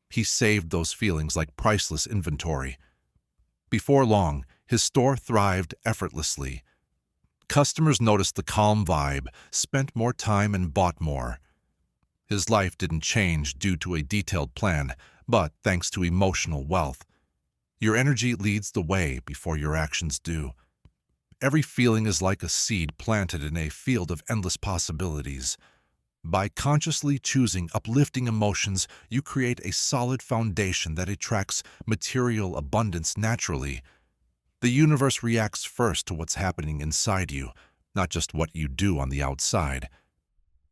He saved those feelings like priceless inventory. Before long, his store thrived effortlessly. Customers noticed the calm vibe, spent more time, and bought more. His life didn't change due to a detailed plan, but thanks to emotional wealth. Your energy leads the way before your actions do. Every feeling is like a seed planted in a field of endless possibilities. By consciously choosing uplifting emotions, you create a solid foundation that attracts material abundance naturally. The universe reacts first to what's happening inside you, not just what you do on the outside.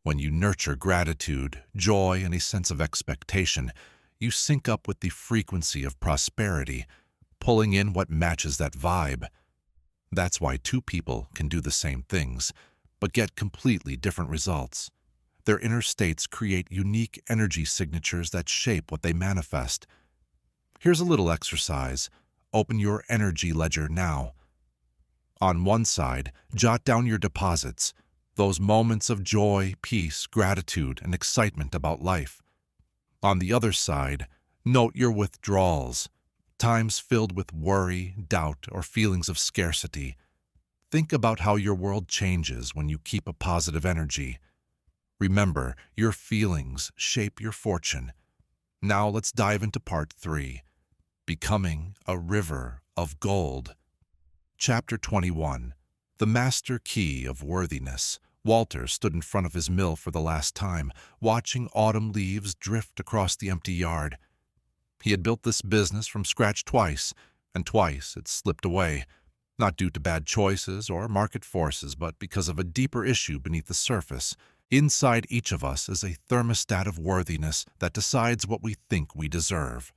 When you nurture gratitude, joy, and a sense of expectation, you sync up with the frequency of prosperity, pulling in what matches that vibe. That's why two people can do the same things, but get completely different results. Their inner states create unique energy signatures that shape what they manifest. Here's a little exercise. Open your energy ledger now. On one side, jot down your deposits, those moments of joy, peace, gratitude, and excitement about life. On the other side, note your withdrawals, times filled with worry, doubt, or feelings of scarcity. Think about how your world changes when you keep a positive energy. Remember, your feelings shape your fortune. Now let's dive into part 3. Becoming a River of Gold. Chapter 21. The Master Key of Worthiness. Walter stood in front of his mill for the last time, watching autumn leaves drift across the empty yard. He had built this business from scratch twice, and twice it slipped away, not due to bad choices or market forces, but because of a deeper issue beneath the surface. Inside each of us is a thermostat of worthiness that decides what we think we deserve.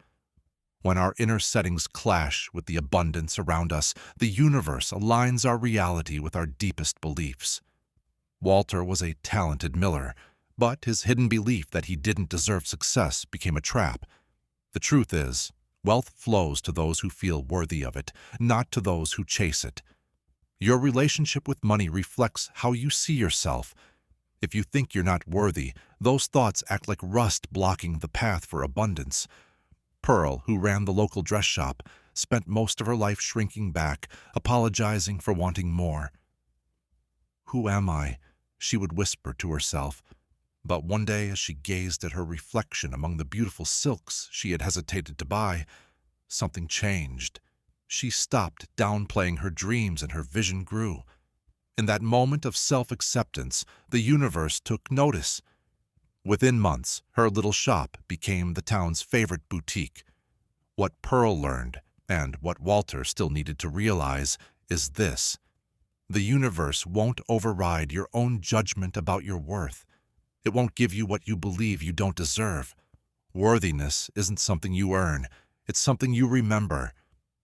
When our inner settings clash with the abundance around us, the universe aligns our reality with our deepest beliefs. Walter was a talented miller, but his hidden belief that he didn't deserve success became a trap. The truth is, wealth flows to those who feel worthy of it, not to those who chase it. Your relationship with money reflects how you see yourself. If you think you're not worthy, those thoughts act like rust blocking the path for abundance. Pearl, who ran the local dress shop, spent most of her life shrinking back, apologizing for wanting more. "Who am I?" she would whisper to herself. But one day, as she gazed at her reflection among the beautiful silks she had hesitated to buy, something changed. She stopped downplaying her dreams and her vision grew. In that moment of self-acceptance, the universe took notice. Within months, her little shop became the town's favorite boutique. What Pearl learned, and what Walter still needed to realize, is this: the universe won't override your own judgment about your worth. It won't give you what you believe you don't deserve. Worthiness isn't something you earn, it's something you remember.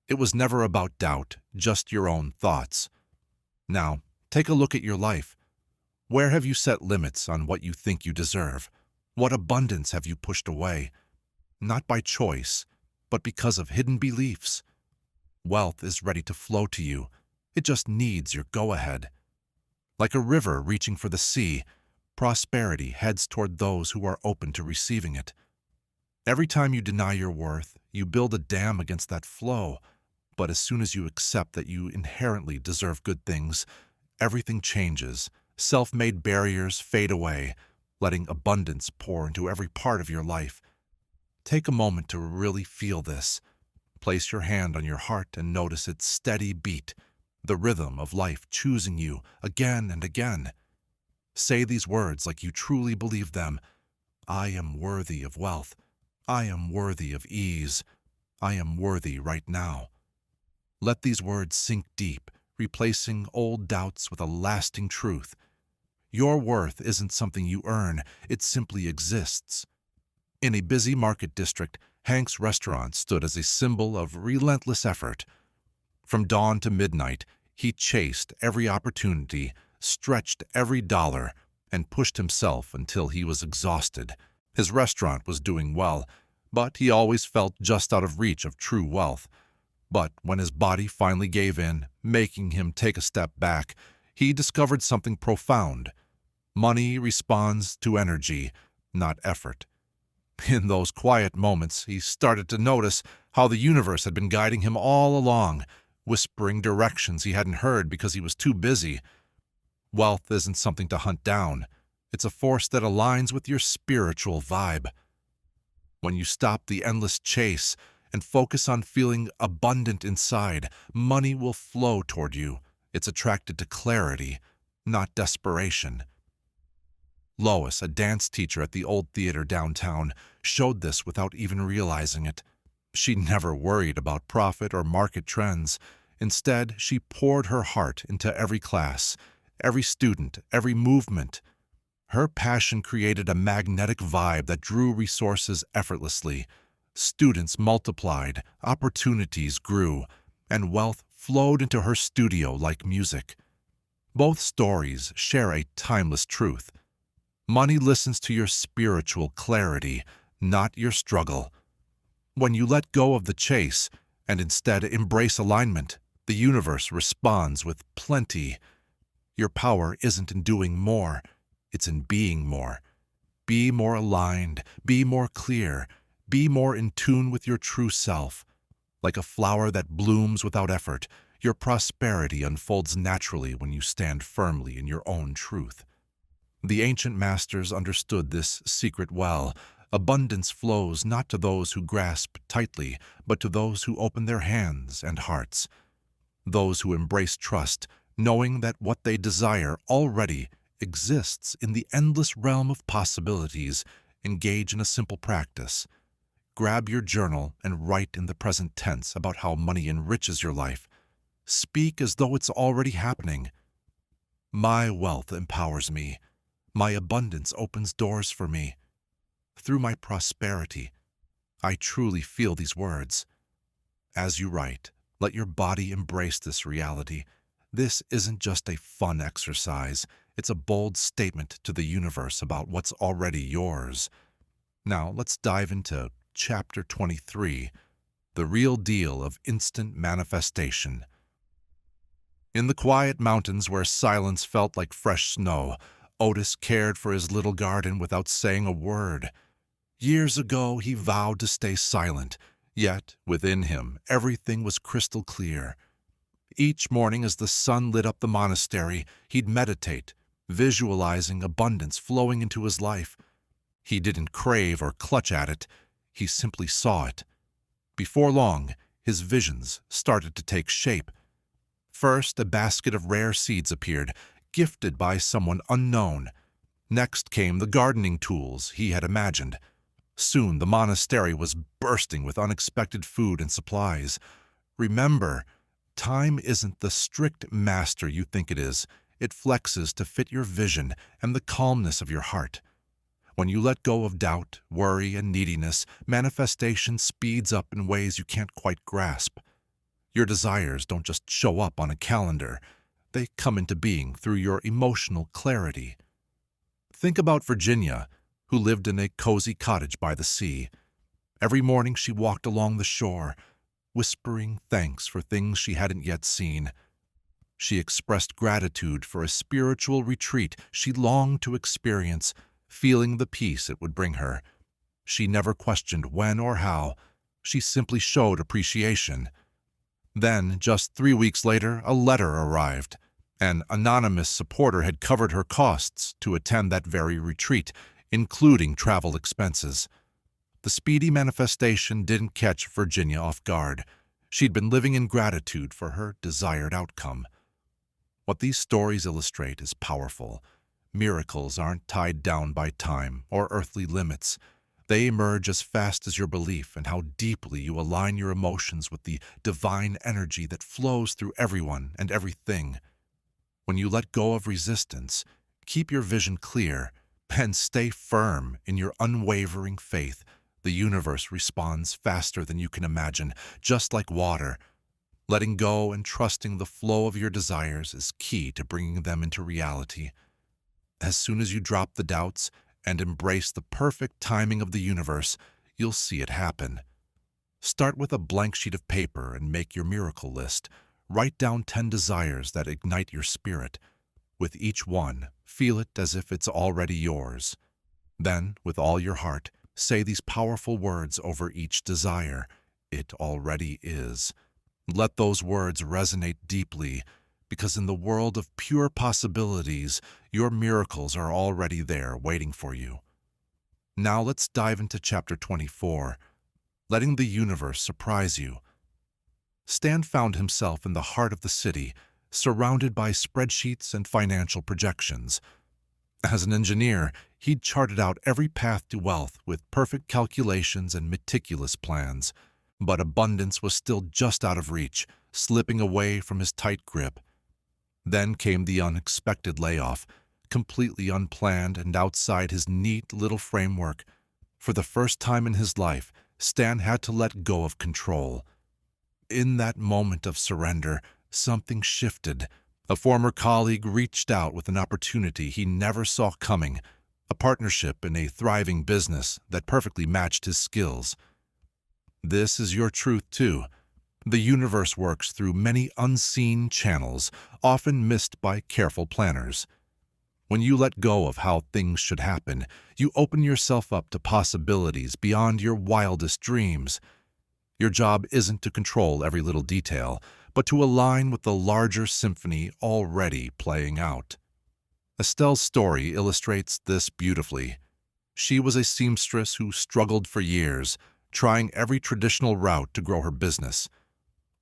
It was never about doubt, just your own thoughts. Now, take a look at your life. Where have you set limits on what you think you deserve? What abundance have you pushed away? Not by choice, but because of hidden beliefs. Wealth is ready to flow to you. It just needs your go-ahead. Like a river reaching for the sea, prosperity heads toward those who are open to receiving it. Every time you deny your worth, you build a dam against that flow. But as soon as you accept that you inherently deserve good things, everything changes. Self-made barriers fade away, letting abundance pour into every part of your life. Take a moment to really feel this. Place your hand on your heart and notice its steady beat, the rhythm of life choosing you again and again. Say these words like you truly believe them. I am worthy of wealth. I am worthy of ease. I am worthy right now. Let these words sink deep, replacing old doubts with a lasting truth. Your worth isn't something you earn, it simply exists. In a busy market district, Hank's restaurant stood as a symbol of relentless effort. From dawn to midnight, he chased every opportunity, stretched every dollar, and pushed himself until he was exhausted. His restaurant was doing well, but he always felt just out of reach of true wealth. But when his body finally gave in, making him take a step back, he discovered something profound. Money responds to energy, not effort. In those quiet moments, he started to notice how the universe had been guiding him all along, whispering directions he hadn't heard because he was too busy. Wealth isn't something to hunt down. It's a force that aligns with your spiritual vibe. When you stop the endless chase and focus on feeling abundant inside, money will flow toward you. It's attracted to clarity, not desperation. Lois, a dance teacher at the old theater downtown, showed this without even realizing it. She never worried about profit or market trends. Instead, she poured her heart into every class, every student, every movement. Her passion created a magnetic vibe that drew resources effortlessly. Students multiplied, opportunities grew, and wealth flowed into her studio like music. Both stories share a timeless truth. Money listens to your spiritual clarity, not your struggle. When you let go of the chase and instead embrace alignment, the universe responds with plenty. Your power isn't in doing more, it's in being more. Be more aligned, be more clear, be more in tune with your true self. Like a flower that blooms without effort, your prosperity unfolds naturally when you stand firmly in your own truth. The ancient masters understood this secret well. Abundance flows not to those who grasp tightly, but to those who open their hands and hearts. Those who embrace trust, knowing that what they desire already exists in the endless realm of possibilities, engage in a simple practice. Grab your journal and write in the present tense about how money enriches your life. Speak as though it's already happening. My wealth empowers me. My abundance opens doors for me. Through my prosperity, I truly feel these words. As you write, let your body embrace this reality. This isn't just a fun exercise. It's a bold statement to the universe about what's already yours. Now, let's dive into Chapter 23, The Real Deal of Instant Manifestation. In the quiet mountains where silence felt like fresh snow, Otis cared for his little garden without saying a word. Years ago, he vowed to stay silent, yet within him everything was crystal clear. Each morning as the sun lit up the monastery, he'd meditate, visualizing abundance flowing into his life. He didn't crave or clutch at it, he simply saw it. Before long, his visions started to take shape. First, a basket of rare seeds appeared, gifted by someone unknown. Next came the gardening tools he had imagined. Soon the monastery was bursting with unexpected food and supplies. Remember, time isn't the strict master you think it is. It flexes to fit your vision and the calmness of your heart. When you let go of doubt, worry, and neediness, manifestation speeds up in ways you can't quite grasp. Your desires don't just show up on a calendar. They come into being through your emotional clarity. Think about Virginia, who lived in a cozy cottage by the sea. Every morning she walked along the shore, whispering thanks for things she hadn't yet seen. She expressed gratitude for a spiritual retreat she longed to experience, feeling the peace it would bring her. She never questioned when or how. She simply showed appreciation. Then, just 3 weeks later, a letter arrived. An anonymous supporter had covered her costs to attend that very retreat, including travel expenses. The speedy manifestation didn't catch Virginia off guard. She'd been living in gratitude for her desired outcome. What these stories illustrate is powerful. Miracles aren't tied down by time or earthly limits. They emerge as fast as your belief and how deeply you align your emotions with the divine energy that flows through everyone and everything. When you let go of resistance, keep your vision clear, and stay firm in your unwavering faith, the universe responds faster than you can imagine, just like water. Letting go and trusting the flow of your desires is key to bringing them into reality. As soon as you drop the doubts and embrace the perfect timing of the universe, you'll see it happen. Start with a blank sheet of paper and make your miracle list. Write down 10 desires that ignite your spirit. With each one, feel it as if it's already yours. Then, with all your heart, say these powerful words over each desire. It already is. Let those words resonate deeply, because in the world of pure possibilities, your miracles are already there waiting for you. Now let's dive into Chapter 24, letting the universe surprise you. Stan found himself in the heart of the city, surrounded by spreadsheets and financial projections. As an engineer, he'd charted out every path to wealth with perfect calculations and meticulous plans. But abundance was still just out of reach, slipping away from his tight grip. Then came the unexpected layoff, completely unplanned and outside his neat little framework. For the first time in his life, Stan had to let go of control. In that moment of surrender, something shifted. A former colleague reached out with an opportunity he never saw coming, a partnership in a thriving business that perfectly matched his skills. This is your truth, too. The universe works through many unseen channels, often missed by careful planners. When you let go of how things should happen, you open yourself up to possibilities beyond your wildest dreams. Your job isn't to control every little detail, but to align with the larger symphony already playing out. Estelle's story illustrates this beautifully. She was a seamstress who struggled for years, trying every traditional route to grow her business.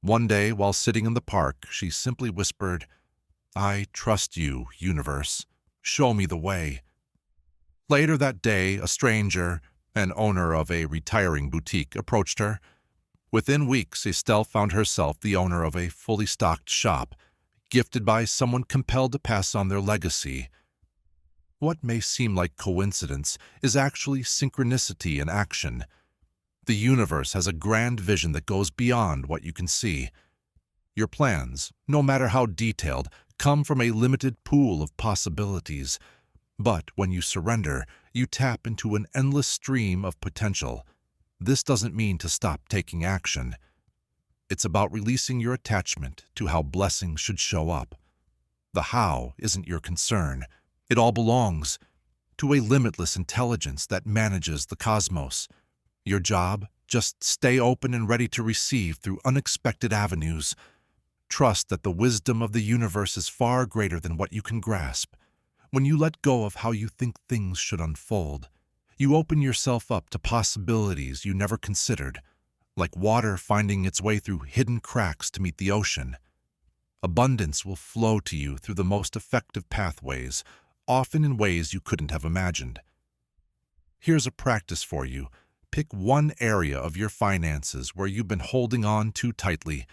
One day, while sitting in the park, she simply whispered, "I trust you, universe. Show me the way." Later that day, a stranger, an owner of a retiring boutique, approached her. Within weeks, Estelle found herself the owner of a fully stocked shop, gifted by someone compelled to pass on their legacy. What may seem like coincidence is actually synchronicity in action. The universe has a grand vision that goes beyond what you can see. Your plans, no matter how detailed, come from a limited pool of possibilities. But when you surrender, you tap into an endless stream of potential. This doesn't mean to stop taking action. It's about releasing your attachment to how blessings should show up. The how isn't your concern. It all belongs to a limitless intelligence that manages the cosmos. Your job? Just stay open and ready to receive through unexpected avenues. Trust that the wisdom of the universe is far greater than what you can grasp. When you let go of how you think things should unfold, you open yourself up to possibilities you never considered, like water finding its way through hidden cracks to meet the ocean. Abundance will flow to you through the most effective pathways, often in ways you couldn't have imagined. Here's a practice for you. Pick one area of your finances where you've been holding on too tightly.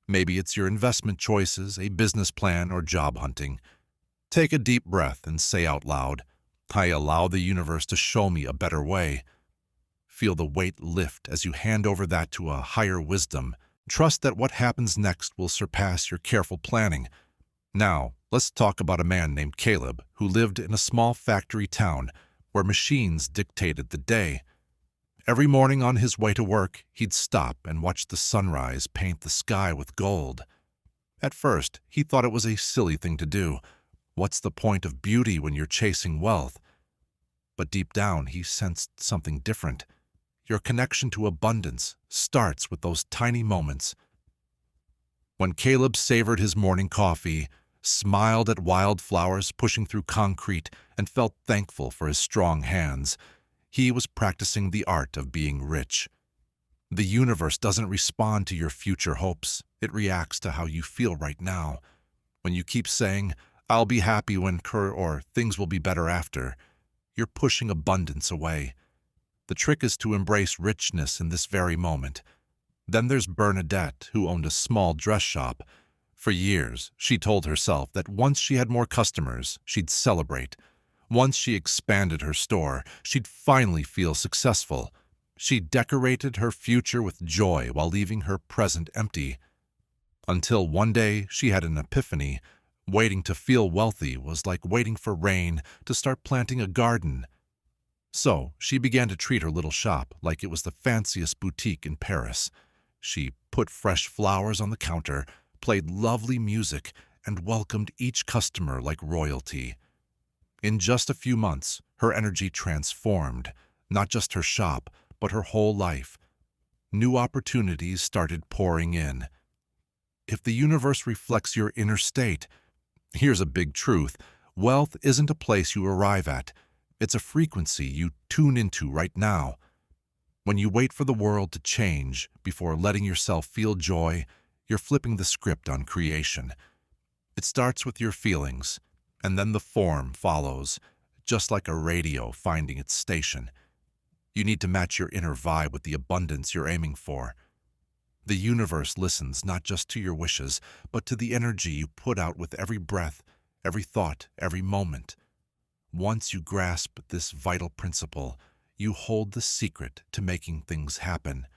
Maybe it's your investment choices, a business plan, or job hunting. Take a deep breath and say out loud, "I allow the universe to show me a better way." Feel the weight lift as you hand over that to a higher wisdom. Trust that what happens next will surpass your careful planning. Now, let's talk about a man named Caleb who lived in a small factory town where machines dictated the day. Every morning on his way to work, he'd stop and watch the sunrise paint the sky with gold. At first, he thought it was a silly thing to do. What's the point of beauty when you're chasing wealth? But deep down, he sensed something different. Your connection to abundance starts with those tiny moments. When Caleb savored his morning coffee, smiled at wildflowers pushing through concrete, and felt thankful for his strong hands, he was practicing the art of being rich. The universe doesn't respond to your future hopes. It reacts to how you feel right now. When you keep saying, "I'll be happy when," or "things will be better after," you're pushing abundance away. The trick is to embrace richness in this very moment. Then there's Bernadette, who owned a small dress shop. For years, she told herself that once she had more customers, she'd celebrate. Once she expanded her store, she'd finally feel successful. She decorated her future with joy while leaving her present empty. Until one day, she had an epiphany. Waiting to feel wealthy was like waiting for rain to start planting a garden. So she began to treat her little shop like it was the fanciest boutique in Paris. She put fresh flowers on the counter, played lovely music, and welcomed each customer like royalty. In just a few months, her energy transformed, not just her shop, but her whole life. New opportunities started pouring in. If the universe reflects your inner state, here's a big truth: wealth isn't a place you arrive at. It's a frequency you tune into right now. When you wait for the world to change before letting yourself feel joy, you're flipping the script on creation. It starts with your feelings, and then the form follows, just like a radio finding its station. You need to match your inner vibe with the abundance you're aiming for. The universe listens not just to your wishes, but to the energy you put out with every breath, every thought, every moment. Once you grasp this vital principle, you hold the secret to making things happen.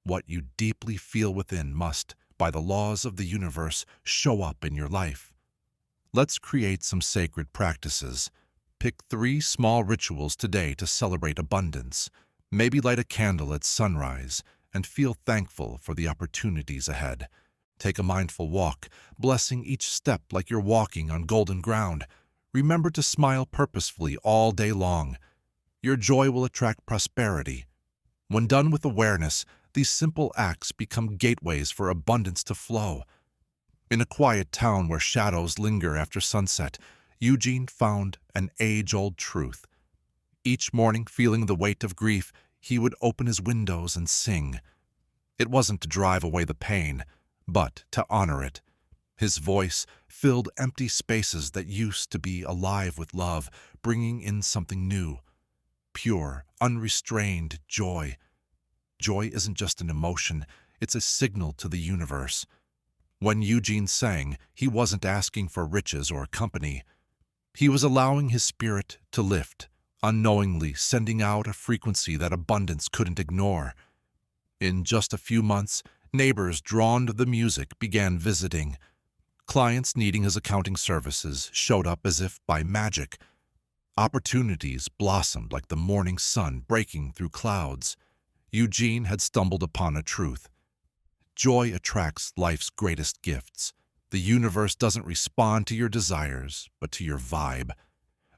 What you deeply feel within must, by the laws of the universe, show up in your life. Let's create some sacred practices. Pick 3 small rituals today to celebrate abundance. Maybe light a candle at sunrise and feel thankful for the opportunities ahead. Take a mindful walk, blessing each step like you're walking on golden ground. Remember to smile purposefully all day long. Your joy will attract prosperity. When done with awareness, these simple acts become gateways for abundance to flow. In a quiet town where shadows linger after sunset, Eugene found an age-old truth. Each morning, feeling the weight of grief, he would open his windows and sing. It wasn't to drive away the pain, but to honor it. His voice filled empty spaces that used to be alive with love, bringing in something new. Pure, unrestrained joy. Joy isn't just an emotion, it's a signal to the universe. When Eugene sang, he wasn't asking for riches or company. He was allowing his spirit to lift, unknowingly sending out a frequency that abundance couldn't ignore. In just a few months, neighbors drawn to the music began visiting. Clients needing his accounting services showed up as if by magic. Opportunities blossomed like the morning sun breaking through clouds. Eugene had stumbled upon a truth. Joy attracts life's greatest gifts. The universe doesn't respond to your desires, but to your vibe.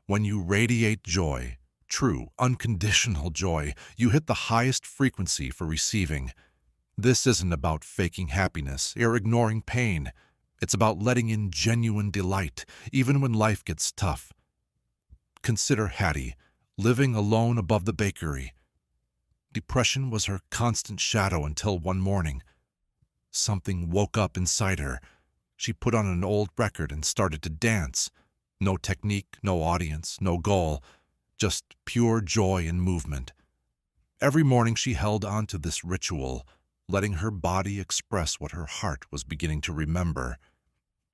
When you radiate joy, true, unconditional joy, you hit the highest frequency for receiving. This isn't about faking happiness or ignoring pain. It's about letting in genuine delight, even when life gets tough. Consider Hattie, living alone above the bakery. Depression was her constant shadow until one morning. Something woke up inside her. She put on an old record and started to dance. No technique, no audience, no goal, just pure joy and movement. Every morning she held on to this ritual, letting her body express what her heart was beginning to remember.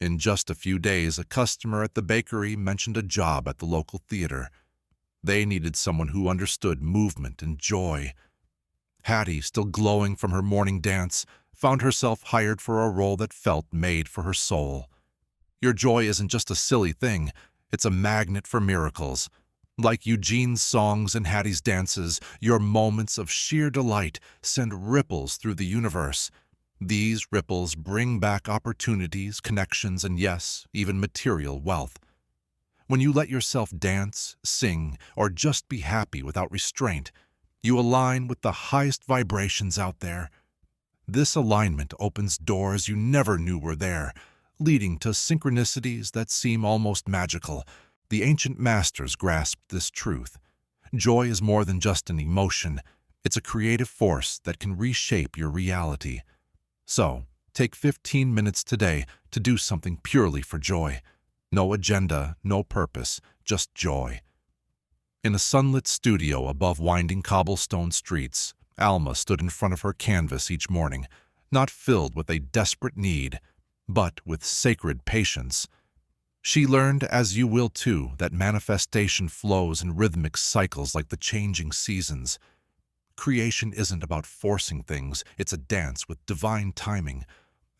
In just a few days, a customer at the bakery mentioned a job at the local theater. They needed someone who understood movement and joy. Hattie, still glowing from her morning dance, found herself hired for a role that felt made for her soul. Your joy isn't just a silly thing, it's a magnet for miracles. Like Eugene's songs and Hattie's dances, your moments of sheer delight send ripples through the universe. These ripples bring back opportunities, connections, and yes, even material wealth. When you let yourself dance, sing, or just be happy without restraint, you align with the highest vibrations out there. This alignment opens doors you never knew were there, leading to synchronicities that seem almost magical. The ancient masters grasped this truth. Joy is more than just an emotion. It's a creative force that can reshape your reality. So, take 15 minutes today to do something purely for joy. No agenda, no purpose, just joy. In a sunlit studio above winding cobblestone streets, Alma stood in front of her canvas each morning, not filled with a desperate need, but with sacred patience. She learned, as you will too, that manifestation flows in rhythmic cycles like the changing seasons. Creation isn't about forcing things, it's a dance with divine timing.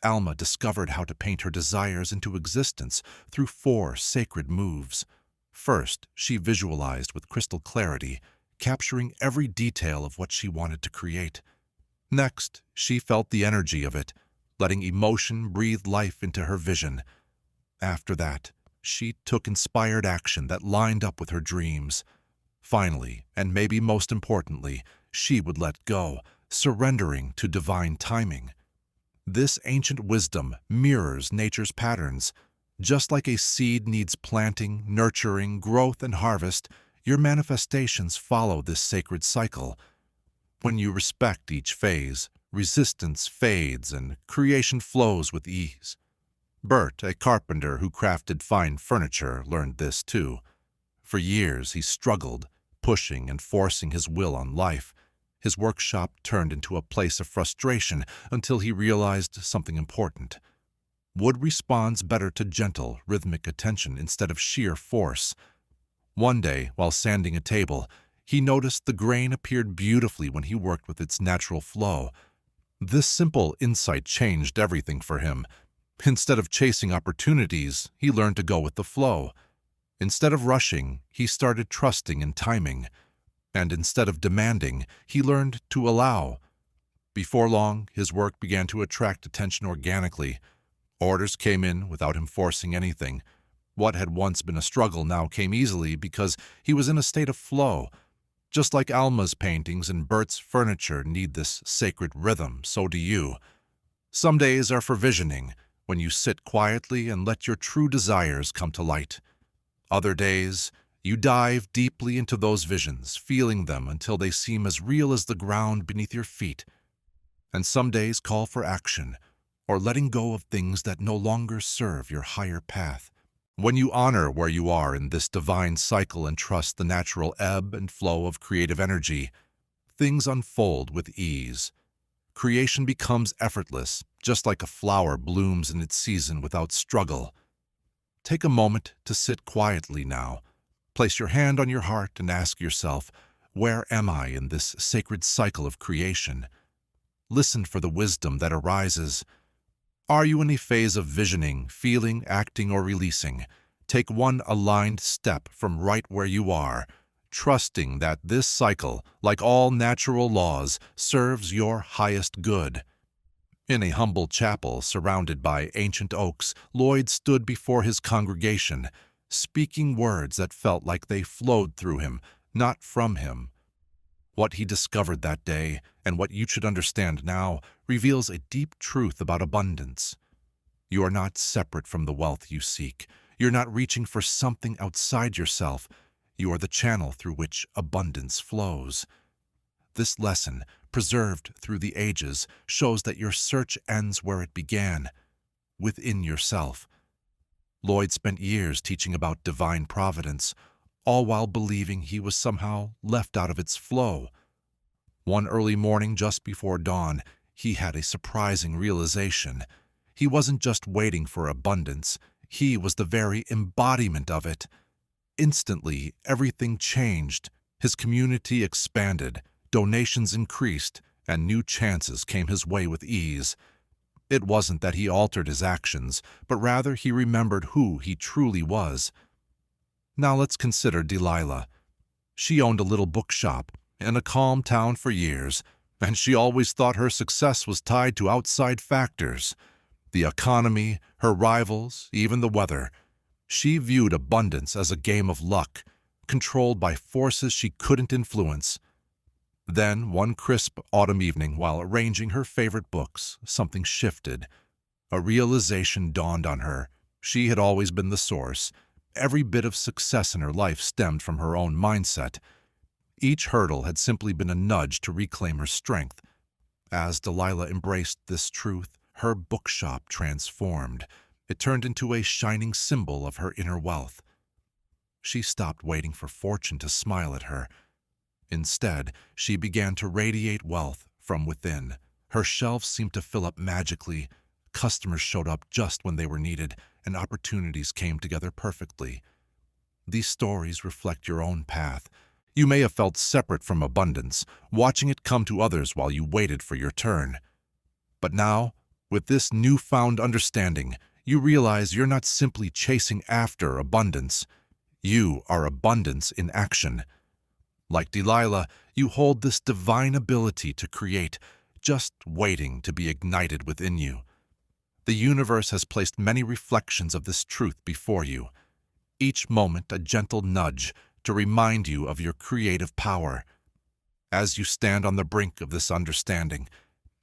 Alma discovered how to paint her desires into existence through 4 sacred moves. First, she visualized with crystal clarity, capturing every detail of what she wanted to create. Next, she felt the energy of it, letting emotion breathe life into her vision. After that, she took inspired action that lined up with her dreams. Finally, and maybe most importantly, she would let go, surrendering to divine timing. This ancient wisdom mirrors nature's patterns. Just like a seed needs planting, nurturing, growth, and harvest, your manifestations follow this sacred cycle. When you respect each phase, resistance fades and creation flows with ease. Bert, a carpenter who crafted fine furniture, learned this too. For years he struggled, pushing and forcing his will on life. His workshop turned into a place of frustration until he realized something important. Wood responds better to gentle, rhythmic attention instead of sheer force. One day, while sanding a table, he noticed the grain appeared beautifully when he worked with its natural flow. This simple insight changed everything for him. Instead of chasing opportunities, he learned to go with the flow. Instead of rushing, he started trusting in timing. And instead of demanding, he learned to allow. Before long, his work began to attract attention organically. Orders came in without him forcing anything. What had once been a struggle now came easily because he was in a state of flow. Just like Alma's paintings and Bert's furniture need this sacred rhythm, so do you. Some days are for visioning, when you sit quietly and let your true desires come to light. Other days, you dive deeply into those visions, feeling them until they seem as real as the ground beneath your feet. And some days call for action, or letting go of things that no longer serve your higher path. When you honor where you are in this divine cycle and trust the natural ebb and flow of creative energy, things unfold with ease. Creation becomes effortless, just like a flower blooms in its season without struggle. Take a moment to sit quietly now. Place your hand on your heart and ask yourself, where am I in this sacred cycle of creation? Listen for the wisdom that arises. Are you in a phase of visioning, feeling, acting, or releasing? Take one aligned step from right where you are, trusting that this cycle, like all natural laws, serves your highest good. In a humble chapel surrounded by ancient oaks, Lloyd stood before his congregation, speaking words that felt like they flowed through him, not from him. What he discovered that day, and what you should understand now, reveals a deep truth about abundance. You are not separate from the wealth you seek. You're not reaching for something outside yourself. You are the channel through which abundance flows. This lesson, preserved through the ages, shows that your search ends where it began, within yourself. Lloyd spent years teaching about divine providence, all while believing he was somehow left out of its flow. One early morning just before dawn, he had a surprising realization. He wasn't just waiting for abundance, he was the very embodiment of it. Instantly, everything changed. His community expanded, donations increased, and new chances came his way with ease. It wasn't that he altered his actions, but rather he remembered who he truly was. Now let's consider Delilah. She owned a little bookshop in a calm town for years, and she always thought her success was tied to outside factors. The economy, her rivals, even the weather. She viewed abundance as a game of luck, controlled by forces she couldn't influence. Then, one crisp autumn evening, while arranging her favorite books, something shifted. A realization dawned on her. She had always been the source. Every bit of success in her life stemmed from her own mindset. Each hurdle had simply been a nudge to reclaim her strength. As Delilah embraced this truth, her bookshop transformed. It turned into a shining symbol of her inner wealth. She stopped waiting for fortune to smile at her. Instead, she began to radiate wealth from within. Her shelves seemed to fill up magically. Customers showed up just when they were needed, and opportunities came together perfectly. These stories reflect your own path. You may have felt separate from abundance, watching it come to others while you waited for your turn. But now, with this newfound understanding, you realize you're not simply chasing after abundance. You are abundance in action. Like Delilah, you hold this divine ability to create, just waiting to be ignited within you. The universe has placed many reflections of this truth before you. Each moment a gentle nudge to remind you of your creative power. As you stand on the brink of this understanding,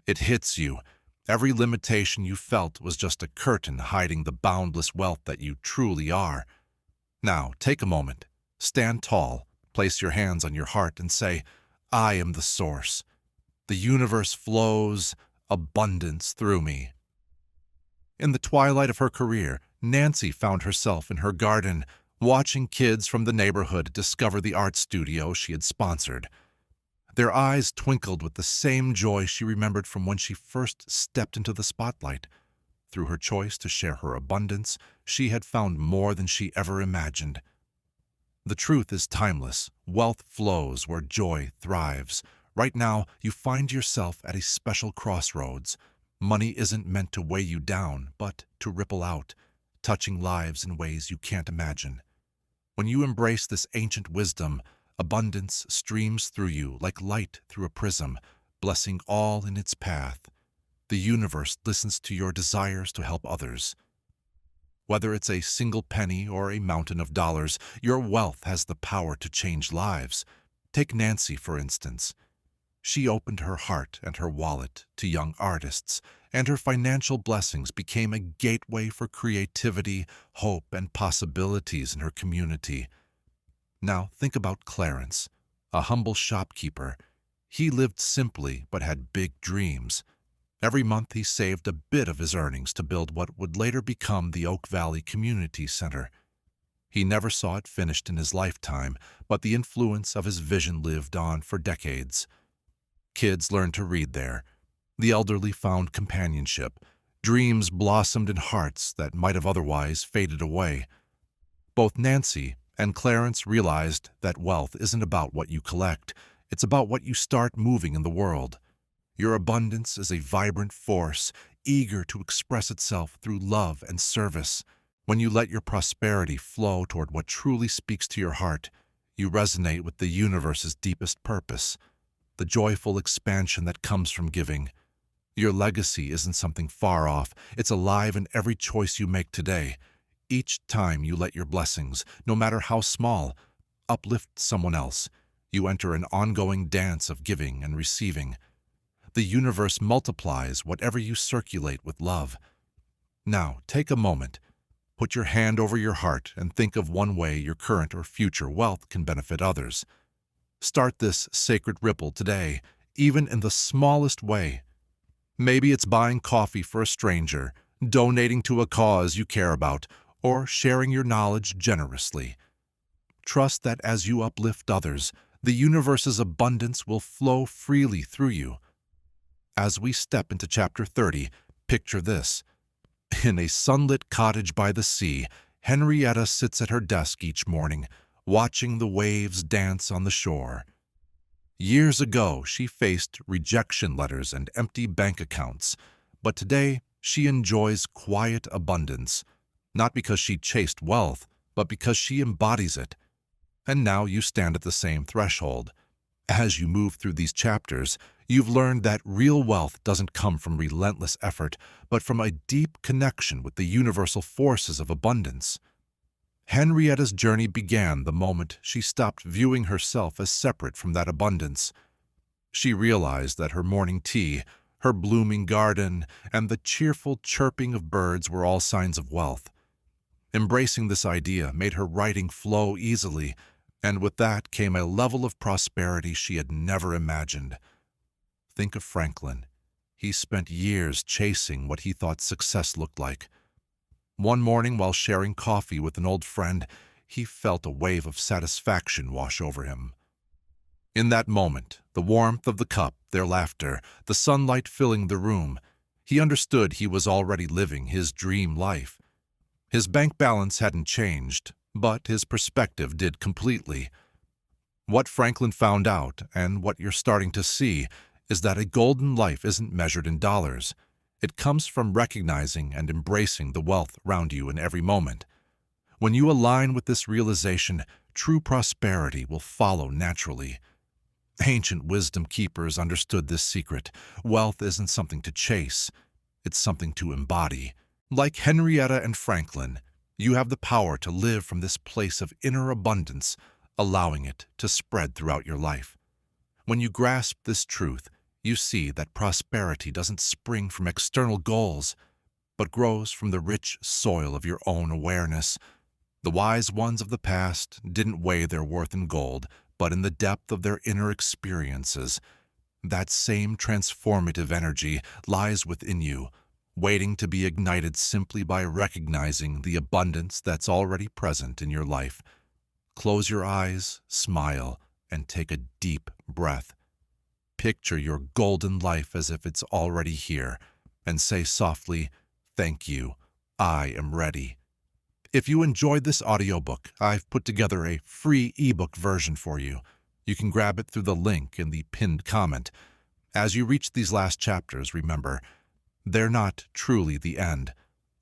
it hits you. Every limitation you felt was just a curtain hiding the boundless wealth that you truly are. Now, take a moment. Stand tall. Place your hands on your heart and say, I am the source. The universe flows abundance through me. In the twilight of her career, Nancy found herself in her garden, watching kids from the neighborhood discover the art studio she had sponsored. Their eyes twinkled with the same joy she remembered from when she first stepped into the spotlight. Through her choice to share her abundance, she had found more than she ever imagined. The truth is timeless. Wealth flows where joy thrives. Right now, you find yourself at a special crossroads. Money isn't meant to weigh you down, but to ripple out, touching lives in ways you can't imagine. When you embrace this ancient wisdom, abundance streams through you like light through a prism, blessing all in its path. The universe listens to your desires to help others. Whether it's a single penny or a mountain of dollars, your wealth has the power to change lives. Take Nancy, for instance. She opened her heart and her wallet to young artists, and her financial blessings became a gateway for creativity, hope, and possibilities in her community. Now think about Clarence, a humble shopkeeper. He lived simply but had big dreams. Every month he saved a bit of his earnings to build what would later become the Oak Valley Community Center. He never saw it finished in his lifetime, but the influence of his vision lived on for decades. Kids learned to read there. The elderly found companionship. Dreams blossomed in hearts that might have otherwise faded away. Both Nancy and Clarence realized that wealth isn't about what you collect. It's about what you start moving in the world. Your abundance is a vibrant force, eager to express itself through love and service. When you let your prosperity flow toward what truly speaks to your heart, you resonate with the universe's deepest purpose, the joyful expansion that comes from giving. Your legacy isn't something far off. It's alive in every choice you make today. Each time you let your blessings, no matter how small, uplift someone else, you enter an ongoing dance of giving and receiving. The universe multiplies whatever you circulate with love. Now, take a moment. Put your hand over your heart and think of one way your current or future wealth can benefit others. Start this sacred ripple today, even in the smallest way. Maybe it's buying coffee for a stranger, donating to a cause you care about, or sharing your knowledge generously. Trust that as you uplift others, the universe's abundance will flow freely through you. As we step into Chapter 30, picture this. In a sunlit cottage by the sea, Henrietta sits at her desk each morning, watching the waves dance on the shore. Years ago, she faced rejection letters and empty bank accounts, but today she enjoys quiet abundance, not because she chased wealth, but because she embodies it. And now you stand at the same threshold. As you move through these chapters, you've learned that real wealth doesn't come from relentless effort, but from a deep connection with the universal forces of abundance. Henrietta's journey began the moment she stopped viewing herself as separate from that abundance. She realized that her morning tea, her blooming garden, and the cheerful chirping of birds were all signs of wealth. Embracing this idea made her writing flow easily, and with that came a level of prosperity she had never imagined. Think of Franklin. He spent years chasing what he thought success looked like. One morning, while sharing coffee with an old friend, he felt a wave of satisfaction wash over him. In that moment, the warmth of the cup, their laughter, the sunlight filling the room, he understood he was already living his dream life. His bank balance hadn't changed, but his perspective did completely. What Franklin found out, and what you're starting to see, is that a golden life isn't measured in dollars. It comes from recognizing and embracing the wealth around you in every moment. When you align with this realization, true prosperity will follow naturally. Ancient wisdom keepers understood this secret. Wealth isn't something to chase. It's something to embody. Like Henrietta and Franklin, you have the power to live from this place of inner abundance, allowing it to spread throughout your life. When you grasp this truth, you see that prosperity doesn't spring from external goals, but grows from the rich soil of your own awareness. The wise ones of the past didn't weigh their worth in gold, but in the depth of their inner experiences. That same transformative energy lies within you, waiting to be ignited simply by recognizing the abundance that's already present in your life. Close your eyes, smile, and take a deep breath. Picture your golden life as if it's already here, and say softly, "Thank you, I am ready." If you enjoyed this audiobook, I've put together a free ebook version for you. You can grab it through the link in the pinned comment. As you reach these last chapters, remember, they're not truly the end.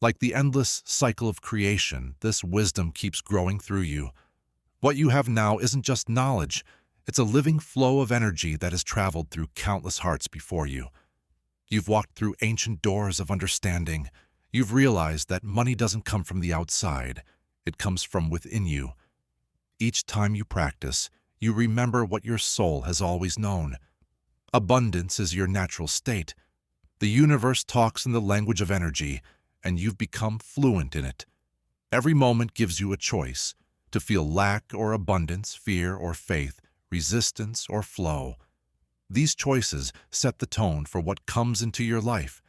Like the endless cycle of creation, this wisdom keeps growing through you. What you have now isn't just knowledge. It's a living flow of energy that has traveled through countless hearts before you. You've walked through ancient doors of understanding. You've realized that money doesn't come from the outside. It comes from within you. Each time you practice, you remember what your soul has always known. Abundance is your natural state. The universe talks in the language of energy, and you've become fluent in it. Every moment gives you a choice to feel lack or abundance, fear or faith, resistance or flow. These choices set the tone for what comes into your life.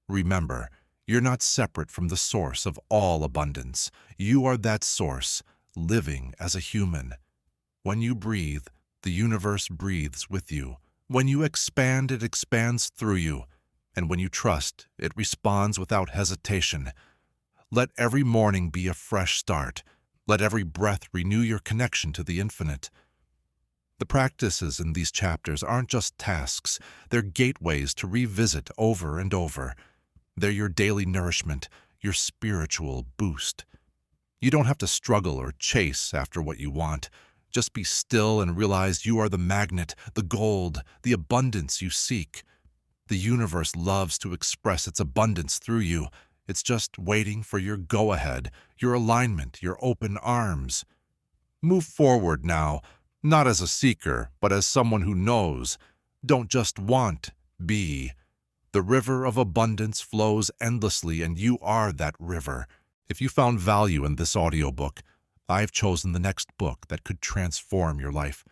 Remember, you're not separate from the source of all abundance. You are that source, living as a human. When you breathe, the universe breathes with you. When you expand, it expands through you. And when you trust, it responds without hesitation. Let every morning be a fresh start. Let every breath renew your connection to the infinite. The practices in these chapters aren't just tasks, they're gateways to revisit over and over. They're your daily nourishment, your spiritual boost. You don't have to struggle or chase after what you want. Just be still and realize you are the magnet, the gold, the abundance you seek. The universe loves to express its abundance through you. It's just waiting for your go-ahead, your alignment, your open arms. Move forward now, not as a seeker, but as someone who knows. Don't just want, be. The river of abundance flows endlessly, and you are that river. If you found value in this audiobook, I've chosen the next book that could transform your life.